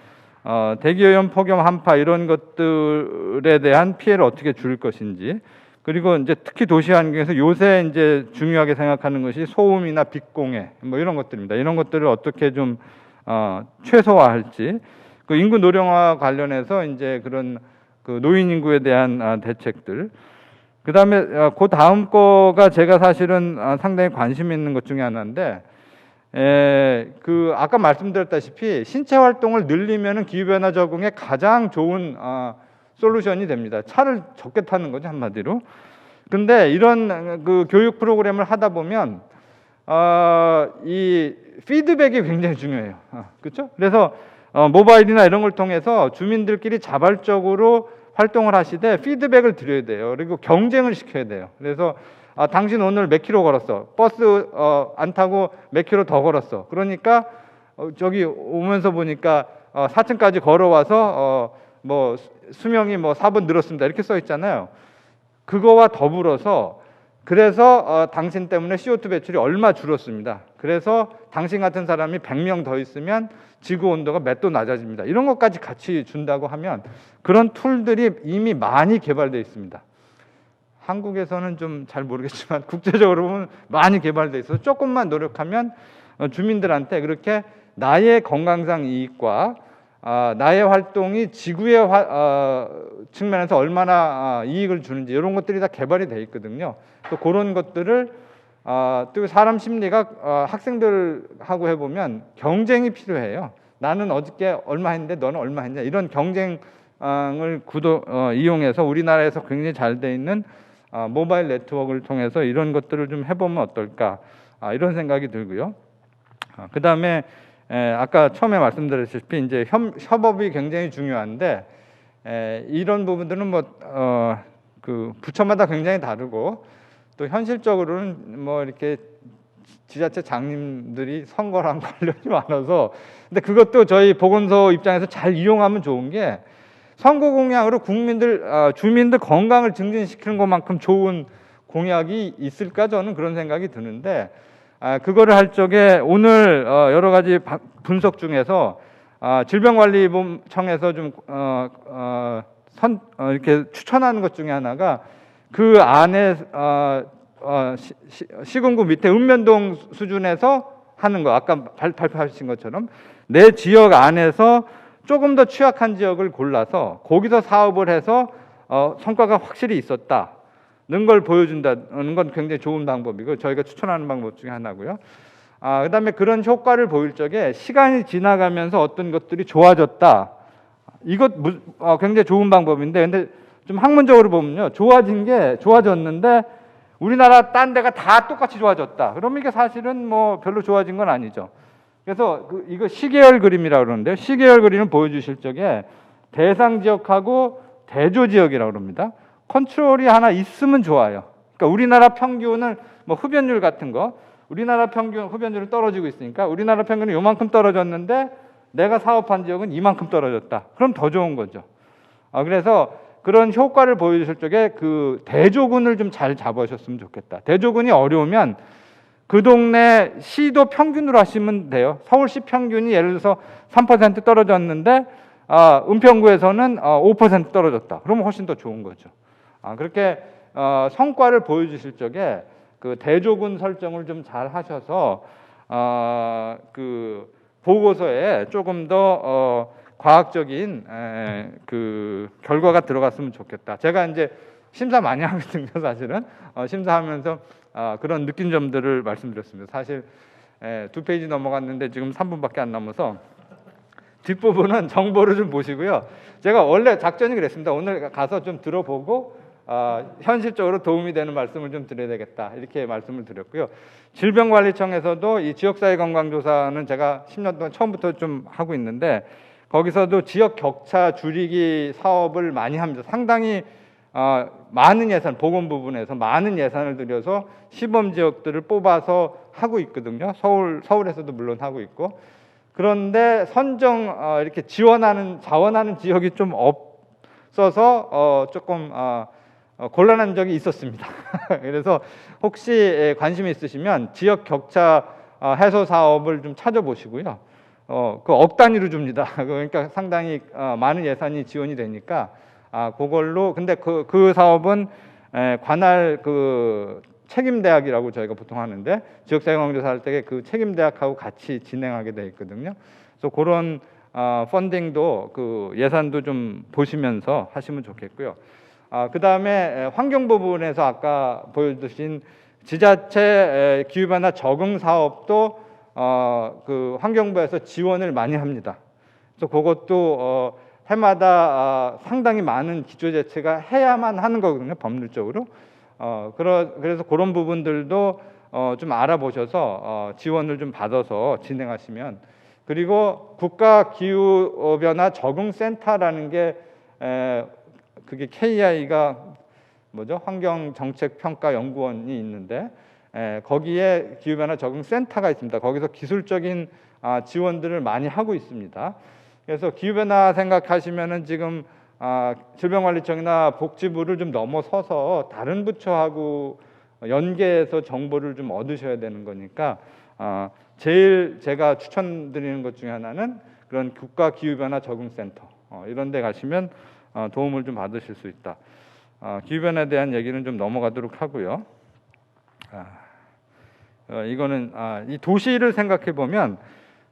대기오염, 폭염, 한파 이런 것들에 대한 피해를 어떻게 줄일 것인지, 그리고 이제 특히 도시 환경에서 요새 이제 중요하게 생각하는 것이 소음이나 빛공해 뭐 이런 것들입니다. 이런 것들을 어떻게 좀 최소화할지, 그 인구 노령화 관련해서 이제 그런 그 노인 인구에 대한 대책들, 그다음에 그 다음 거가 제가 사실은 상당히 관심 있는 것 중에 하나인데, 그 아까 말씀드렸다시피 신체 활동을 늘리면은 기후변화 적응에 가장 좋은 솔루션이 됩니다. 차를 적게 타는 거죠, 한마디로. 근데 이런 그 교육 프로그램을 하다 보면 이 피드백이 굉장히 중요해요. 그렇죠? 그래서 모바일이나 이런 걸 통해서 주민들끼리 자발적으로 활동을 하시되 피드백을 드려야 돼요. 그리고 경쟁을 시켜야 돼요. 그래서 당신 오늘 몇 킬로 걸었어? 버스 안 타고 몇 킬로 더 걸었어? 그러니까 저기 오면서 보니까 4층까지 걸어와서 뭐 수명이 뭐 4분 늘었습니다. 이렇게 써 있잖아요. 그거와 더불어서 그래서 당신 때문에 CO2 배출이 얼마 줄었습니다. 그래서 당신 같은 사람이 100명 더 있으면 지구 온도가 몇 도 낮아집니다. 이런 것까지 같이 준다고 하면 그런 툴들이 이미 많이 개발되어 있습니다. 한국에서는 좀 잘 모르겠지만 국제적으로 보면 많이 개발돼 있어서 조금만 노력하면 주민들한테 그렇게 나의 건강상 이익과 나의 활동이 지구의 측면에서 얼마나 이익을 주는지 이런 것들이 다 개발이 돼 있거든요. 또 그런 것들을 또 사람 심리가 학생들하고 해보면 경쟁이 필요해요. 나는 어저께 얼마 했는데 너는 얼마 했냐 이런 경쟁을 이용해서 우리나라에서 굉장히 잘 돼 있는 모바일 네트워크를 통해서 이런 것들을 좀 해보면 어떨까 이런 생각이 들고요. 그 다음에 아까 처음에 말씀드렸다시피 이제 협업이 굉장히 중요한데 이런 부분들은 그 부처마다 굉장히 다르고 또 현실적으로는 뭐 이렇게 지자체 장님들이 선거랑 관련이 많아서 근데 그것도 저희 보건소 입장에서 잘 이용하면 좋은 게 선거 공약으로 주민들 건강을 증진시키는 것만큼 좋은 공약이 있을까 저는 그런 생각이 드는데 그거를 할 적에 오늘 여러 가지 분석 중에서 질병관리청에서 좀 이렇게 추천하는 것 중에 하나가 그 안에 시군구 밑에 읍면동 수준에서 하는 거 아까 발표하신 것처럼 내 지역 안에서 조금 더 취약한 지역을 골라서 거기서 사업을 해서 성과가 확실히 있었다는 걸 보여준다는 건 굉장히 좋은 방법이고 저희가 추천하는 방법 중에 하나고요. 그다음에 그런 효과를 보일 적에 시간이 지나가면서 어떤 것들이 좋아졌다. 이것 굉장히 좋은 방법인데 근데 좀 학문적으로 보면요. 좋아졌는데 우리나라 딴 데가 다 똑같이 좋아졌다. 그러면 이게 사실은 뭐 별로 좋아진 건 아니죠. 그래서 이거 시계열 그림이라고 그러는데요. 시계열 그림을 보여주실 적에 대상 지역하고 대조 지역이라고 그럽니다. 컨트롤이 하나 있으면 좋아요. 그러니까 우리나라 평균은 뭐 흡연율 같은 거, 우리나라 평균 흡연율은 떨어지고 있으니까 우리나라 평균은 요만큼 떨어졌는데 내가 사업한 지역은 이만큼 떨어졌다. 그럼 더 좋은 거죠. 그래서 그런 효과를 보여주실 적에 그 대조군을 좀 잘 잡으셨으면 좋겠다. 대조군이 어려우면 그 동네 시도 평균으로 하시면 돼요. 서울시 평균이 예를 들어서 3% 떨어졌는데 은평구에서는 5% 떨어졌다. 그러면 훨씬 더 좋은 거죠. 그렇게 성과를 보여주실 적에 그 대조군 설정을 좀 잘 하셔서 그 보고서에 조금 더 과학적인 그 결과가 들어갔으면 좋겠다. 제가 이제 심사 많이 하거든요, 사실은. 심사하면서 그런 느낀 점들을 말씀드렸습니다. 사실 2페이지 넘어갔는데 지금 3분밖에 안 남아서 뒷부분은 정보를 좀 보시고요. 제가 원래 작전이 그랬습니다. 오늘 가서 좀 들어보고 현실적으로 도움이 되는 말씀을 좀 드려야 되겠다. 이렇게 말씀을 드렸고요. 질병관리청에서도 이 지역사회 건강조사는 제가 10년 동안 처음부터 좀 하고 있는데 거기서도 지역 격차 줄이기 사업을 많이 합니다. 상당히 많은 예산, 보건 부분에서 많은 예산을 들여서 시범 지역들을 뽑아서 하고 있거든요. 서울에서도 물론 하고 있고. 그런데 이렇게 자원하는 지역이 좀 없어서 조금 곤란한 적이 있었습니다. 그래서 혹시 관심이 있으시면 지역 격차 해소 사업을 좀 찾아보시고요. 그 억 단위로 줍니다. 그러니까 상당히 많은 예산이 지원이 되니까 그걸로 근데 그 사업은 관할 그 책임대학이라고 저희가 보통 하는데 지역사회건강조사 할 때 그 책임대학하고 같이 진행하게 돼 있거든요. 그래서 그런 펀딩도 그 예산도 좀 보시면서 하시면 좋겠고요. 그 다음에 환경 부분에서 아까 보여주신 지자체 기후변화 적응 사업도 그 환경부에서 지원을 많이 합니다. 그래서 그것도 해마다 상당히 많은 기초재체가 해야만 하는 거거든요, 법률적으로. 그래서 그런 부분들도 좀 알아보셔서 지원을 좀 받아서 진행하시면 그리고 국가기후변화 적응센터라는 게 그게 KI가 뭐죠? 환경정책평가연구원이 있는데 거기에 기후변화 적응센터가 있습니다. 거기서 기술적인 지원들을 많이 하고 있습니다. 그래서 기후변화 생각하시면은 지금 질병관리청이나 복지부를 좀 넘어서서 다른 부처하고 연계해서 정보를 좀 얻으셔야 되는 거니까 제일 제가 추천드리는 것 중에 하나는 그런 국가기후변화 적응센터 이런 데 가시면 도움을 좀 받으실 수 있다. 기후변화에 대한 얘기는 좀 넘어가도록 하고요. 이거는 이 도시를 생각해 보면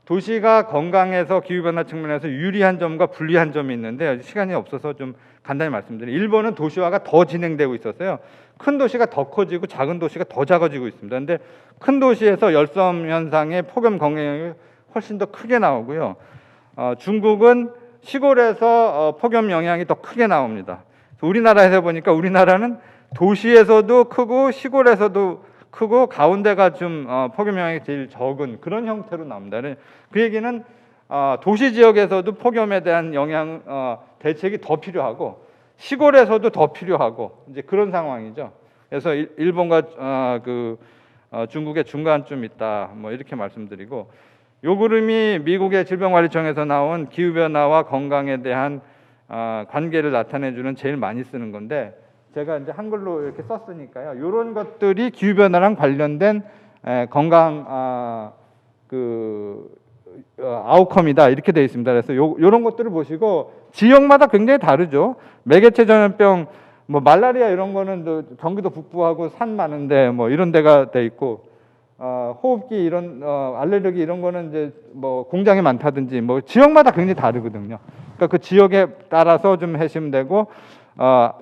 도시가 건강에서 기후변화 측면에서 유리한 점과 불리한 점이 있는데 시간이 없어서 좀 간단히 말씀드리면 일본은 도시화가 더 진행되고 있었어요. 큰 도시가 더 커지고 작은 도시가 더 작아지고 있습니다. 그런데 큰 도시에서 열섬 현상의 폭염 건강이 훨씬 더 크게 나오고요. 중국은 시골에서 폭염 영향이 더 크게 나옵니다. 우리나라에서 보니까 우리나라는 도시에서도 크고 시골에서도 크고 가운데가 좀 폭염 영향이 제일 적은 그런 형태로 나옵니다. 그 얘기는 도시 지역에서도 폭염에 대한 영향 대책이 더 필요하고 시골에서도 더 필요하고 이제 그런 상황이죠. 그래서 일본과 중국의 중간쯤 있다. 뭐 이렇게 말씀드리고 요 그림이 미국의 질병관리청에서 나온 기후 변화와 건강에 대한 관계를 나타내주는 제일 많이 쓰는 건데 제가 이제 한글로 이렇게 썼으니까요. 이런 것들이 기후 변화랑 관련된 건강 아웃컴이다 이렇게 되어 있습니다. 그래서 이런 것들을 보시고 지역마다 굉장히 다르죠. 매개체 전염병, 뭐 말라리아 이런 거는 경기도 북부하고 산 많은데 뭐 이런 데가 돼 있고 호흡기 이런 알레르기 이런 거는 이제 뭐 공장이 많다든지 뭐 지역마다 굉장히 다르거든요. 그러니까 그 지역에 따라서 좀 하시면 되고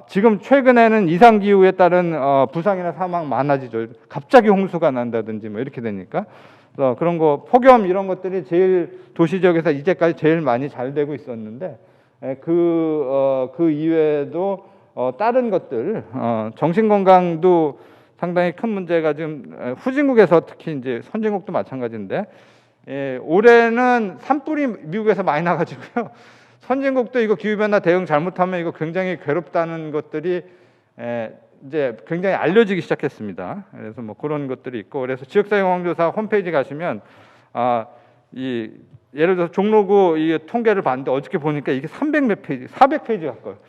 지금 최근에는 이상 기후에 따른 부상이나 사망 많아지죠. 갑자기 홍수가 난다든지 뭐 이렇게 되니까 그런 거 폭염 이런 것들이 제일 도시 지역에서 이제까지 제일 많이 잘 되고 있었는데 그 이외에도 다른 것들 정신 건강도 상당히 큰 문제가 지금 후진국에서 특히 이제 선진국도 마찬가지인데 올해는 산불이 미국에서 많이 나가지고요. 선진국도 이거 기후변화 대응 잘못하면 이거 굉장히 괴롭다는 것들이 이제 굉장히 알려지기 시작했습니다. 그래서 뭐 그런 것들이 있고 그래서 지역사회공조사 홈페이지 가시면 예를 들어서 종로구 이 통계를 봤는데 어저께 보니까 이게 300몇 페이지, 400페이지 가까워요.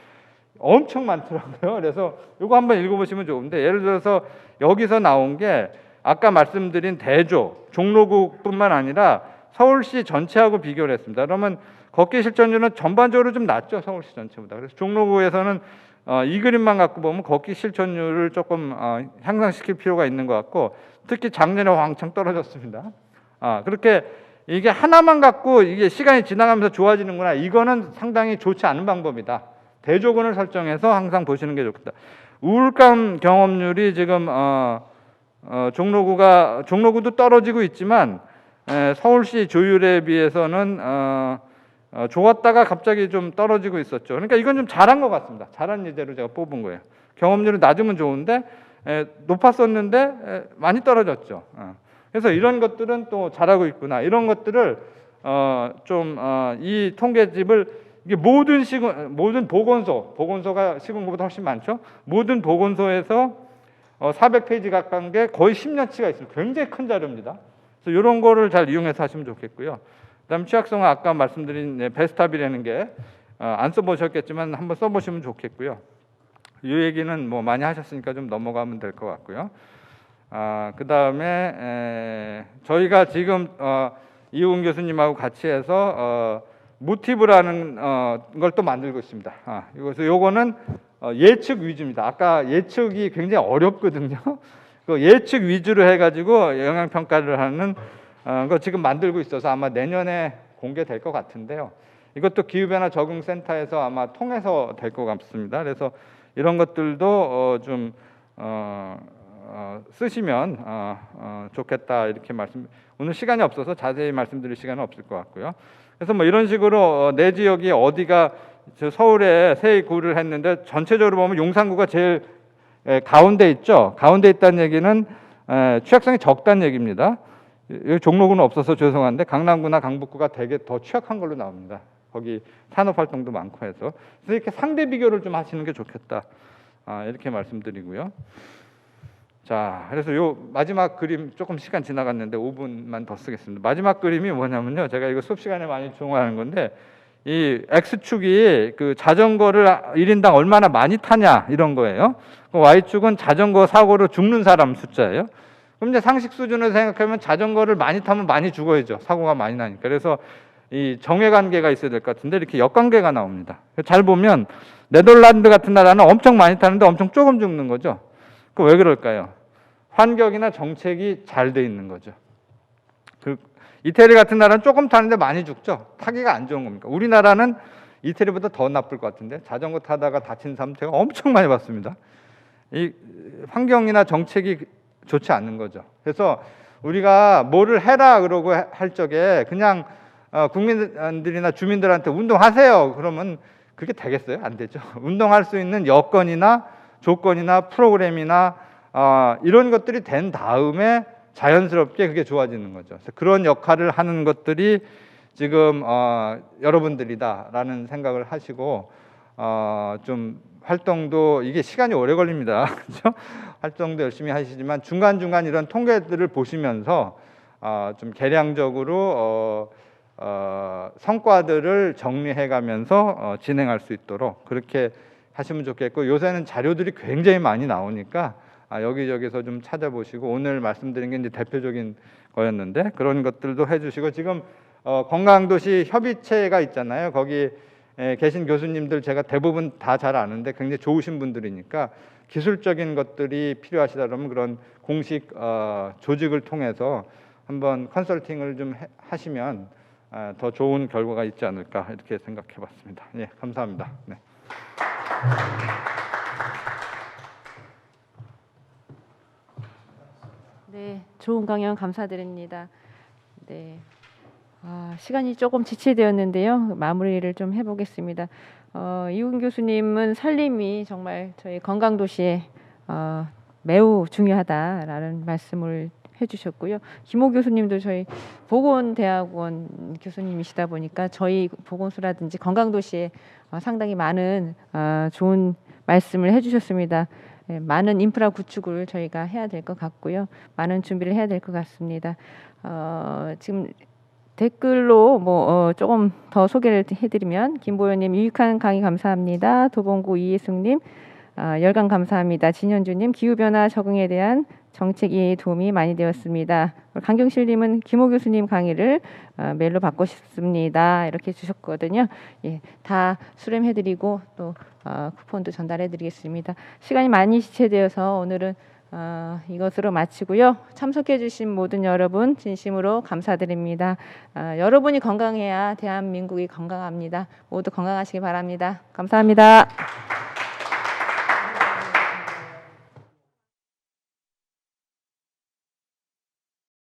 엄청 많더라고요. 그래서 이거 한번 읽어보시면 좋은데 예를 들어서 여기서 나온 게 아까 말씀드린 대조, 종로구뿐만 아니라 서울시 전체하고 비교를 했습니다. 그러면 걷기 실천율은 전반적으로 좀 낮죠. 서울시 전체보다. 그래서 종로구에서는 이 그림만 갖고 보면 걷기 실천율을 조금 향상시킬 필요가 있는 것 같고 특히 작년에 왕창 떨어졌습니다. 그렇게 이게 하나만 갖고 이게 시간이 지나가면서 좋아지는구나. 이거는 상당히 좋지 않은 방법이다. 대조군을 설정해서 항상 보시는 게 좋겠다. 우울감 경험률이 지금 종로구도 떨어지고 있지만 서울시 조율에 비해서는 좋았다가 갑자기 좀 떨어지고 있었죠. 그러니까 이건 좀 잘한 것 같습니다. 잘한 예제로 제가 뽑은 거예요. 경험률이 낮으면 좋은데 높았었는데 많이 떨어졌죠. 그래서 이런 것들은 또 잘하고 있구나. 이런 것들을 이 통계집을 이게 모든 보건소가 시군구보다 훨씬 많죠. 모든 보건소에서 400페이지 가까운 게 거의 10년치가 있습니다. 굉장히 큰 자료입니다. 그래서 이런 거를 잘 이용해서 하시면 좋겠고요. 그다음 취약성은 아까 말씀드린 베스타비라는 게 안 써보셨겠지만 한번 써보시면 좋겠고요. 이 얘기는 뭐 많이 하셨으니까 좀 넘어가면 될 것 같고요. 그다음에 저희가 지금 이우근 교수님하고 같이 해서 모티브라는 걸 또 만들고 있습니다. 요거는 예측 위주입니다. 아까 예측이 굉장히 어렵거든요. 그 예측 위주로 해가지고 영향 평가를 하는 거 지금 만들고 있어서 아마 내년에 공개될 것 같은데요. 이것도 기후변화 적응센터에서 아마 통해서 될 것 같습니다. 그래서 이런 것들도 좀 쓰시면 좋겠다 이렇게 오늘 시간이 없어서 자세히 말씀드릴 시간은 없을 것 같고요. 그래서 뭐 이런 식으로 내 지역이 어디가 서울에 세구를 했는데 전체적으로 보면 용산구가 제일 가운데 있죠. 가운데 있다는 얘기는 취약성이 적다는 얘기입니다. 여기 종로구는 없어서 죄송한데 강남구나 강북구가 되게 더 취약한 걸로 나옵니다. 거기 산업활동도 많고 해서 그래서 이렇게 상대 비교를 좀 하시는 게 좋겠다. 이렇게 말씀드리고요. 자, 그래서 요 마지막 그림 조금 시간 지나갔는데 5분만 더 쓰겠습니다. 마지막 그림이 뭐냐면요. 제가 이거 수업 시간에 많이 적용하는 건데 이 X축이 그 자전거를 1인당 얼마나 많이 타냐 이런 거예요. Y축은 자전거 사고로 죽는 사람 숫자예요. 그럼 이제 상식 수준으로 생각하면 자전거를 많이 타면 많이 죽어야죠. 사고가 많이 나니까. 그래서 이 정외관계가 있어야 될 것 같은데 이렇게 역관계가 나옵니다. 잘 보면 네덜란드 같은 나라는 엄청 많이 타는데 엄청 조금 죽는 거죠. 그 왜 그럴까요? 환경이나 정책이 잘 돼 있는 거죠. 이태리 같은 나라는 조금 타는데 많이 죽죠. 타기가 안 좋은 겁니까? 우리나라는 이태리보다 더 나쁠 것 같은데 자전거 타다가 다친 사람들가 엄청 많이 봤습니다. 이 환경이나 정책이 좋지 않는 거죠. 그래서 우리가 뭐를 해라 그러고 할 적에 그냥 국민들이나 주민들한테 운동하세요. 그러면 그게 되겠어요? 안 되죠. 운동할 수 있는 여건이나 조건이나 프로그램이나 이런 것들이 된 다음에 자연스럽게 그게 좋아지는 거죠. 그래서 그런 역할을 하는 것들이 지금 여러분들이다라는 생각을 하시고 좀 활동도 이게 시간이 오래 걸립니다. 그렇죠? 활동도 열심히 하시지만 중간중간 이런 통계들을 보시면서 좀 계량적으로 성과들을 정리해가면서 진행할 수 있도록 그렇게 하시면 좋겠고, 요새는 자료들이 굉장히 많이 나오니까 여기저기서 좀 찾아보시고, 오늘 말씀드린 게 이제 대표적인 거였는데 그런 것들도 해주시고, 지금 건강도시 협의체가 있잖아요. 거기 계신 교수님들 제가 대부분 다 잘 아는데 굉장히 좋으신 분들이니까 기술적인 것들이 필요하시다 그러면 그런 공식 조직을 통해서 한번 컨설팅을 좀 하시면 더 좋은 결과가 있지 않을까 이렇게 생각해봤습니다. 예, 감사합니다. 네. 네, 좋은 강연 감사드립니다. 네, 시간이 조금 지체되었는데요. 마무리를 좀 해보겠습니다. 이훈 교수님은 살림이 정말 저희 건강도시에 매우 중요하다라는 말씀을 해주셨고요. 김호 교수님도 저희 보건대학원 교수님이시다 보니까 저희 보건소라든지 건강도시에 상당히 많은 좋은 말씀을 해주셨습니다. 네, 많은 인프라 구축을 저희가 해야 될 것 같고요. 많은 준비를 해야 될 것 같습니다. 지금 댓글로 조금 더 소개를 해드리면 김보현님 유익한 강의 감사합니다. 도봉구 이예숙님 열강 감사합니다. 진현주님 기후변화 적응에 대한 정책 이해에 도움이 많이 되었습니다. 강경실님은 김호 교수님 강의를 메일로 받고 싶습니다. 이렇게 주셨거든요. 예, 다 수렴해드리고 또 쿠폰도 전달해드리겠습니다. 시간이 많이 지체되어서 오늘은 이것으로 마치고요. 참석해주신 모든 여러분 진심으로 감사드립니다. 여러분이 건강해야 대한민국이 건강합니다. 모두 건강하시기 바랍니다. 감사합니다.